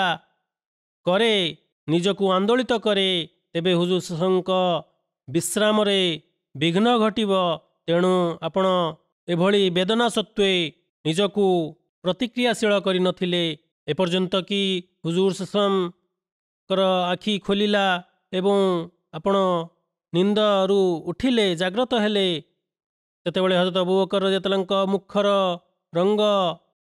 କରେ, ନିଜକୁ ଆନ୍ଦୋଳିତ କରେ, ତେବେ ହୁଜୁର ସଲ୍ଲଲ୍ଲାହୁଙ୍କ ବିଶ୍ରାମରେ ବିଘ୍ନ ଘଟିବ, ତେଣୁ ଆପଣ ଏଭଳି ବେଦନା ସତ୍ତ୍ୱେ ନିଜକୁ ପ୍ରତିକ୍ରିୟାଶୀଳ କରିନଥିଲେ ଏପର୍ଯ୍ୟନ୍ତ କି ହୁଜୁର ସଲ୍ଲଲ୍ଲାହୁଙ୍କର ଆଖି ଖୋଲିଲା ଏବଂ ଆପଣ ନିନ୍ଦରୁ ଉଠିଲେ, ଜାଗ୍ରତ ହେଲେ। ସେତେବେଳେ ହଜରତ ଅବୁ ବକର ରାଦିୟଲ୍ଲାହୁଙ୍କ ମୁଖର ରଙ୍ଗ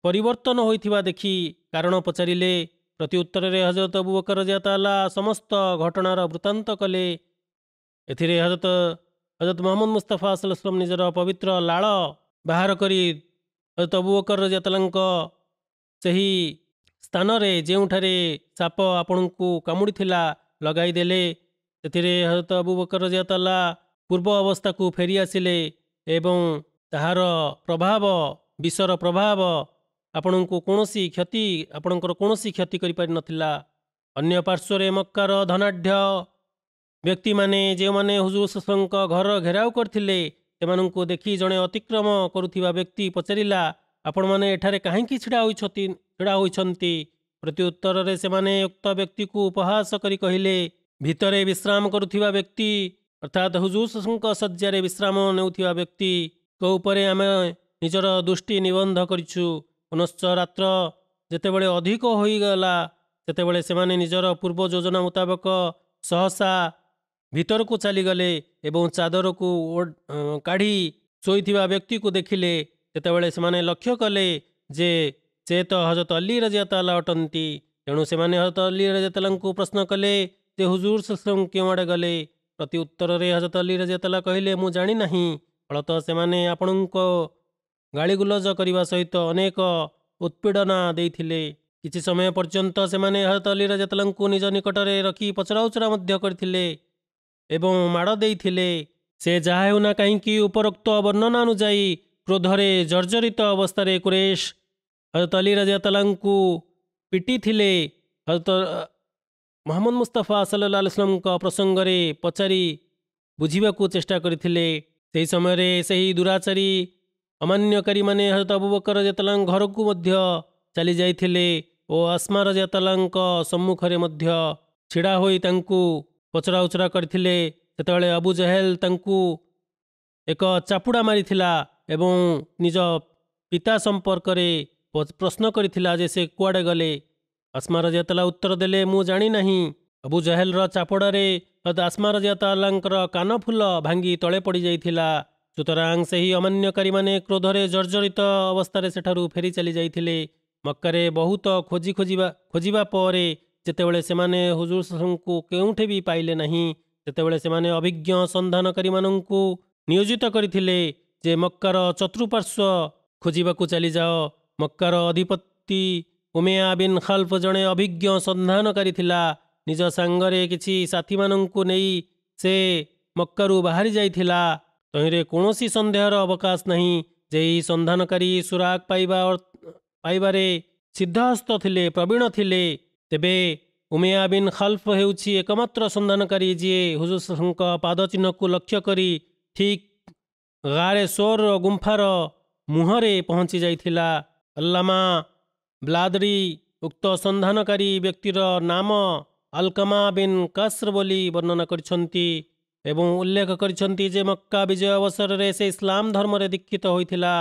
ପରିବର୍ତ୍ତନ ହୋଇଥିବା ଦେଖି କାରଣ ପଚାରିଲେ। ପ୍ରତି ଉତ୍ତରରେ ହଜରତ ଅବୁ ବକର ରାଦିୟଲ୍ଲାହୁ ସମସ୍ତ ଘଟଣାର ବୃତ୍ତାନ୍ତ କଲେ। ଏଥିରେ ହଜରତ ମୁହମ୍ମଦ ମୁସ୍ତାଫା ସଲ୍ଲଲ୍ଲାହୁ ଆଲୈହି वसल्लम ନିଜର ପବିତ୍ର ଲାଳ ବାହାର କରି ହଜରତ ଅବୁ ବକର ରାଦିୟଲ୍ଲାହୁଙ୍କ ସେହି ସ୍ଥାନରେ ଯେଉଁଠାରେ ସାପ ଆପଣଙ୍କୁ କାମୁଡ଼ିଥିଲା ଲଗାଇଦେଲେ। ସେଥିରେ ହଜରତ ଅବୁ ବକର ରାଦିୟଲ୍ଲାହୁ ପୂର୍ବ ଅବସ୍ଥାକୁ ଫେରି ଆସିଲେ ଏବଂ ତାହାର ପ୍ରଭାବ, ବିଷର ପ୍ରଭାବ ଆପଣଙ୍କର କୌଣସି କ୍ଷତି କରିପାରିନଥିଲା। ଅନ୍ୟ ପାର୍ଶ୍ୱରେ ମକ୍କାର ଧନାଢ଼୍ୟ ବ୍ୟକ୍ତିମାନେ, ଯେଉଁମାନେ ହୁଜୁର ସଲ୍ଲଲ୍ଲାହୁଙ୍କ ଘର ଘେରାଉ କରିଥିଲେ, ସେମାନଙ୍କୁ ଦେଖି ଜଣେ ଅତିକ୍ରମ କରୁଥିବା ବ୍ୟକ୍ତି ପଚାରିଲା, ଆପଣମାନେ ଏଠାରେ କାହିଁକି ଛିଡ଼ା ହୋଇଛନ୍ତି? ପ୍ରତି ଉତ୍ତରରେ ସେମାନେ ଉକ୍ତ ବ୍ୟକ୍ତିକୁ ଉପହାସ କରି କହିଲେ, ଭିତରେ ବିଶ୍ରାମ କରୁଥିବା ବ୍ୟକ୍ତି ଅର୍ଥାତ୍ ହୁଜୁର ସଲ୍ଲଲ୍ଲାହୁଙ୍କ ଶଯ୍ୟାରେ ବିଶ୍ରାମ ନେଉଥିବା ବ୍ୟକ୍ତିଙ୍କ ଉପରେ ଆମେ ନିଜର ଦୃଷ୍ଟି ନିବଦ୍ଧ କରିଛୁ। ପୁନଶ୍ଚ ରାତ୍ର ଯେତେବେଳେ ଅଧିକ ହୋଇଗଲା, ସେତେବେଳେ ସେମାନେ ନିଜର ପୂର୍ବ ଯୋଜନା ମୁତାବକ ସହସା ଭିତରକୁ ଚାଲିଗଲେ ଏବଂ ଚାଦରକୁ କାଢ଼ି ଶୋଇଥିବା ବ୍ୟକ୍ତିକୁ ଦେଖିଲେ। ସେତେବେଳେ ସେମାନେ ଲକ୍ଷ୍ୟ କଲେ ଯେ ସେ ତ ହଜରତ ଅଲି ରାଦିୟଲ୍ଲାହୁ ଅଟନ୍ତି। ତେଣୁ ସେମାନେ ହଜରତ ଅଲି ରାଦିୟଲ୍ଲାହୁଙ୍କୁ ପ୍ରଶ୍ନ କଲେ ଯେ ହୁଜୁର ସଲ୍ଲଲ୍ଲାହୁ କେଉଁଆଡ଼େ ଗଲେ? ପ୍ରତି ଉତ୍ତରରେ ହଜରତ ଅଲି ରାଦିୟଲ୍ଲାହୁ କହିଲେ, ମୁଁ ଜାଣି ନାହିଁ। ଫଳତଃ ସେମାନେ ଆପଣଙ୍କ ଗାଳିଗୁଲଜ କରିବା ସହିତ ଅନେକ ଉତ୍ପୀଡ଼ନା ଦେଇଥିଲେ। କିଛି ସମୟ ପର୍ଯ୍ୟନ୍ତ ସେମାନେ ହଜରତ ଅଲି ରାଦିୟଲ୍ଲାହୁଙ୍କୁ ନିଜ ନିକଟରେ ରଖି ପଚରାଉଚରା ମଧ୍ୟ କରିଥିଲେ ଏବଂ ମାଡ଼ ଦେଇଥିଲେ। ସେ ଯାହା ହେଉନା କାହିଁକି, ଉପରୋକ୍ତ ବର୍ଣ୍ଣନା ଅନୁଯାୟୀ କ୍ରୋଧରେ ଜର୍ଜରିତ ଅବସ୍ଥାରେ କୁରେଶ ହଜରତ ଅଲି ରାଦିୟଲ୍ଲାହୁଙ୍କୁ ପିଟିଥିଲେ। ହଜରତ ମୁହମ୍ମଦ ମୁସ୍ତାଫା ସଲ୍ଲଲ୍ଲାହୁ ଆଲୈହି वसल्लमଙ୍କ ପ୍ରସଙ୍ଗରେ ପଚାରି ବୁଝିବାକୁ ଚେଷ୍ଟା କରିଥିଲେ। ସେହି ସମୟରେ ସେହି ଦୁରାଚାରୀ ଅମାନ୍ୟକାରୀମାନେ ହଜରତ ଅବୁ ବକର ରାଦିୟଲ୍ଲାହୁଙ୍କ ଘରକୁ ମଧ୍ୟ ଚାଲି ଯାଇଥିଲେ ଓ ଆସ୍ମା ରାଦିୟଲ୍ଲାହୁଙ୍କ ସମ୍ମୁଖରେ ମଧ୍ୟ ଛିଡ଼ା ହୋଇ ତାଙ୍କୁ ପଚରାଉଚରା କରିଥିଲେ। ସେତେବେଳେ ଅବୁ ଜହେଲ ତାଙ୍କୁ ଏକ ଚାପୁଡ଼ା ମାରିଥିଲା ଏବଂ ନିଜ ପିତା ସମ୍ପର୍କରେ ପ୍ରଶ୍ନ କରିଥିଲା ଯେ ସେ କୁଆଡ଼େ ଗଲେ। ଆସ୍ମା ରାଦିୟଲ୍ଲାହୁ ଉତ୍ତର ଦେଲେ, ମୁଁ ଜାଣି ନାହିଁ। ଅବୁ ଜହେଲର ଚାପୁଡ଼ାରେ ଆସ୍ମା ରାଦିୟଲ୍ଲାହୁଙ୍କର କାନଫୁଲ ଭାଙ୍ଗି ତଳେ ପଡ଼ିଯାଇଥିଲା। ସୁତରାଂ ସେହି ଅମାନ୍ୟକାରୀମାନେ କ୍ରୋଧରେ ଜର୍ଜରିତ ଅବସ୍ଥାରେ ସେଠାରୁ ଫେରି ଚାଲି ଯାଇଥିଲେ। ମକ୍କାରେ ବହୁତ ଖୋଜିବା ପରେ ଯେତେବେଳେ ସେମାନେ ହୁଜୁର ସଲ୍ଲଲ୍ଲାହୁଙ୍କୁ କେଉଁଠି ବି ପାଇଲେ ନାହିଁ, ସେତେବେଳେ ସେମାନେ ଅଭିଜ୍ଞ ସନ୍ଧାନକାରୀମାନଙ୍କୁ ନିୟୋଜିତ କରିଥିଲେ ଯେ ମକ୍କାର ଚତୁଃପାର୍ଶ୍ୱ ଖୋଜିବାକୁ ଚାଲିଯାଅ। ମକ୍କାର ଅଧିପତି ଉମେୟା ବିନ୍ ଖଲ୍ଫ ଜଣେ ଅଭିଜ୍ଞ ସନ୍ଧାନକାରୀ ଥିଲା। ନିଜ ସାଙ୍ଗରେ କିଛି ସାଥୀମାନଙ୍କୁ ନେଇ ସେ ମକ୍କାରୁ ବାହାରି ଯାଇଥିଲା। ତହିଁରେ କୌଣସି ସନ୍ଦେହର ଅବକାଶ ନାହିଁ ଯେ ଏହି ସନ୍ଧାନକାରୀ ସୁରାଗ ପାଇବାରେ ସିଦ୍ଧହସ୍ତ ଥିଲେ, ପ୍ରବୀଣ ଥିଲେ, ତେବେ ଉମେୟା ବିନ୍ ଖଲ୍ଫ ହେଉଛି ଏକମାତ୍ର ସନ୍ଧାନକାରୀ ଯିଏ ହୁଜୁରଙ୍କ ପାଦ ଚିହ୍ନକୁ ଲକ୍ଷ୍ୟ କରି ଠିକ୍ ଗାରେ ସୋର ଗୁମ୍ଫାର ମୁହଁରେ ପହଞ୍ଚି ଯାଇଥିଲା। ଅଲ୍ଲାମା ବ୍ଲାଦରୀ ଉକ୍ତ ସନ୍ଧାନକାରୀ ବ୍ୟକ୍ତିର ନାମ ଆଲକମା ବିନ୍ କାସ୍ର ବୋଲି ବର୍ଣ୍ଣନା କରିଛନ୍ତି ଏବଂ ଉଲ୍ଲେଖ କରିଛନ୍ତି ଯେ ମକ୍କା ବିଜୟ ଅବସରରେ ସେ ଇସଲାମ ଧର୍ମରେ ଦୀକ୍ଷିତ ହୋଇଥିଲା।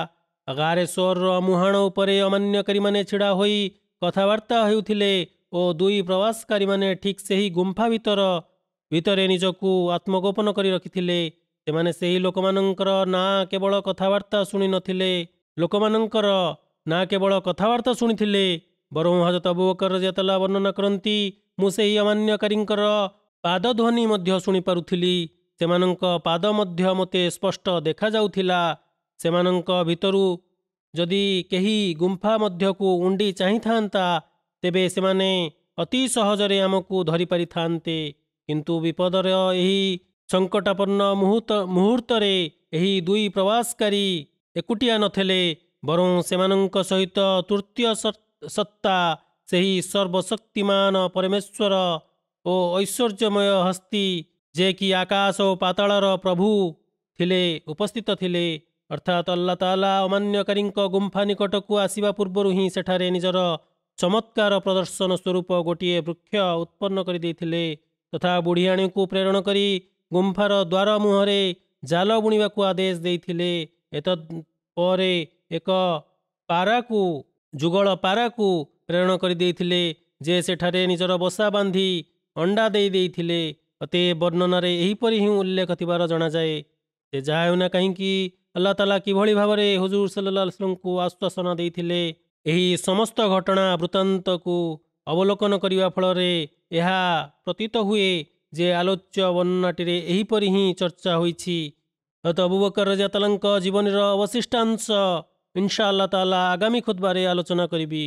ଗାରେ ସୋରର ମୁହାଣ ଉପରେ ଅମାନ୍ୟକାରୀମାନେ ଛିଡ଼ା ହୋଇ କଥାବାର୍ତ୍ତା ହେଉଥିଲେ ଓ ଦୁଇ ପ୍ରବାସକାରୀମାନେ ଠିକ୍ ସେହି ଗୁମ୍ଫା ଭିତରେ ନିଜକୁ ଆତ୍ମଗୋପନ କରି ରଖିଥିଲେ। ସେମାନେ ସେହି ଲୋକମାନଙ୍କର ନାଁ କେବଳ କଥାବାର୍ତ୍ତା ଶୁଣିଥିଲେ ବରଂ ହଜରତ ଅବୁ ବକର ରାଦିୟଲ୍ଲାହୁ ବର୍ଣ୍ଣନା କରନ୍ତି, ମୁଁ ସେହି ଅମାନ୍ୟକାରୀଙ୍କର ପାଦଧ୍ୱନି ମଧ୍ୟ ଶୁଣିପାରୁଥିଲି। ସେମାନଙ୍କ ପାଦ ମଧ୍ୟ ମୋତେ ସ୍ପଷ୍ଟ ଦେଖାଯାଉଥିଲା। ସେମାନଙ୍କ ଭିତରୁ ଯଦି କେହି ଗୁମ୍ଫା ମଧ୍ୟକୁ ଉଣ୍ଡି ଚାହିଁଥାନ୍ତା ତେବେ ସେମାନେ ଅତି ସହଜରେ ଆମକୁ ଧରିପାରିଥାନ୍ତେ, କିନ୍ତୁ ବିପଦର ଏହି ସଙ୍କଟାପନ୍ନ ମୁହୂର୍ତ୍ତରେ ଏହି ଦୁଇ ପ୍ରବାସକାରୀ ଏକୁଟିଆ ନଥିଲେ, ବରଂ ସେମାନଙ୍କ ସହିତ ତୃତୀୟ ସତ୍ତା ସେହି ସର୍ବଶକ୍ତିମାନ ପରମେଶ୍ୱର ଓ ଐଶ୍ୱର୍ଯ୍ୟମୟ ହସ୍ତି ଯେ କି ଆକାଶ ଓ ପାତାଳର ପ୍ରଭୁ ଥିଲେ ଉପସ୍ଥିତ ଥିଲେ। ଅର୍ଥାତ୍ ଆଲ୍ଲାହ ତାଆଲା ଅମାନ୍ୟକାରୀଙ୍କ ଗୁମ୍ଫା ନିକଟକୁ ଆସିବା ପୂର୍ବରୁ ହିଁ ସେଠାରେ ନିଜର ଚମତ୍କାର ପ୍ରଦର୍ଶନ ସ୍ୱରୂପ ଗୋଟିଏ ବୃକ୍ଷ ଉତ୍ପନ୍ନ କରିଦେଇଥିଲେ ତଥା ବୁଢ଼ିଆଣୀକୁ ପ୍ରେରଣ କରି ଗୁମ୍ଫାର ଦ୍ୱାର ମୁହଁରେ ଜାଲ ବୁଣିବାକୁ ଆଦେଶ ଦେଇଥିଲେ। ଏତଦ୍ ପରେ ଏକ ଯୁଗଳ ପାରାକୁ ପ୍ରେରଣ କରିଦେଇଥିଲେ ଯେ ସେଠାରେ ନିଜର ବସା ବାନ୍ଧି ଅଣ୍ଡା ଦେଇଥିଲେ। ଅତଏବ ବର୍ଣ୍ଣନାରେ ଏହିପରି ହିଁ ଉଲ୍ଲେଖ ଥିବାର ଜଣାଯାଏ ଯେ ଯାହା ହେଉନା କାହିଁକି ଆଲ୍ଲାହ ତାଆଲା କିଭଳି ଭାବରେ ହୁଜୁର ସଲ୍ଲଲ୍ଲାହୁ ଆଲାଇହି वसल्लमଙ୍କୁ ଆଶ୍ୱାସନା ଦେଇଥିଲେ। ଏହି ସମସ୍ତ ଘଟଣା ବୃତ୍ତାନ୍ତକୁ ଅବଲୋକନ କରିବା ଫଳରେ ଏହା ପ୍ରତୀତ ହୁଏ ଯେ ଆଲୋଚ୍ୟ ବର୍ଣ୍ଣନାଟିରେ ଏହିପରି ହିଁ ଚର୍ଚ୍ଚା ହୋଇଛି। ହଜରତ ଅବୁ ବକର ରାଦିୟଲ୍ଲାହୁଙ୍କ ଜୀବନୀର ଅବଶିଷ୍ଟାଂଶ ଇନଶାଆଲ୍ଲାହ ତାଆଲା ଆଗାମୀ ଖୁତବାରେ ଆଲୋଚନା କରିବି।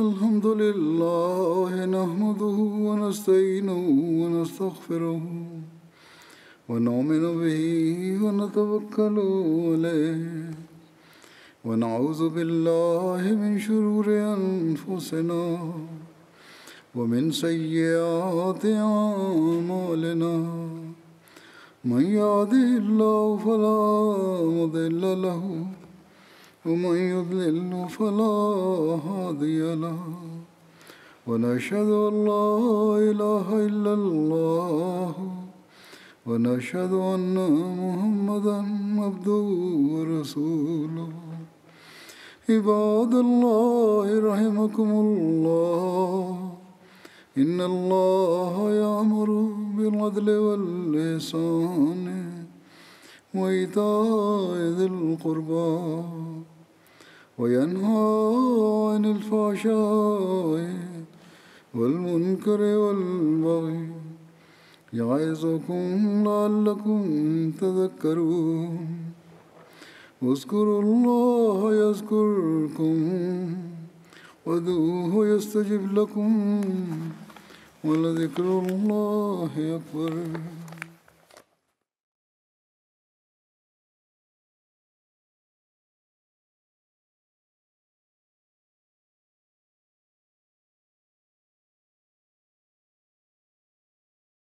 अल्हम्दुलिल्लाह नहमदुहु व नस्तईनुहु व नस्तगफिरुहु व नुमिनु बिही व नतवक्कलु अलैहि व नऊज़ु बिल्लाहि मिन शुरूरि अनफुसिना व मिन सय्यिआति अअमालिना मन यहदिहिल्लाहु फला मुदिल्ल लहु ومن يضلل فلا هادي له ونشهد أن لا إله إلا الله ونشهد أن محمدا عبده ورسوله عباد الله رحمكم الله إن الله يأمر بالعدل والإحسان وإيتاء ذي القربى وينهى عن الفحشاء والمنكر والبغي يعظكم لعلكم تذكرون اذكروا الله يذكركم وادعوه يستجب لكم ولذكر الله أكبر.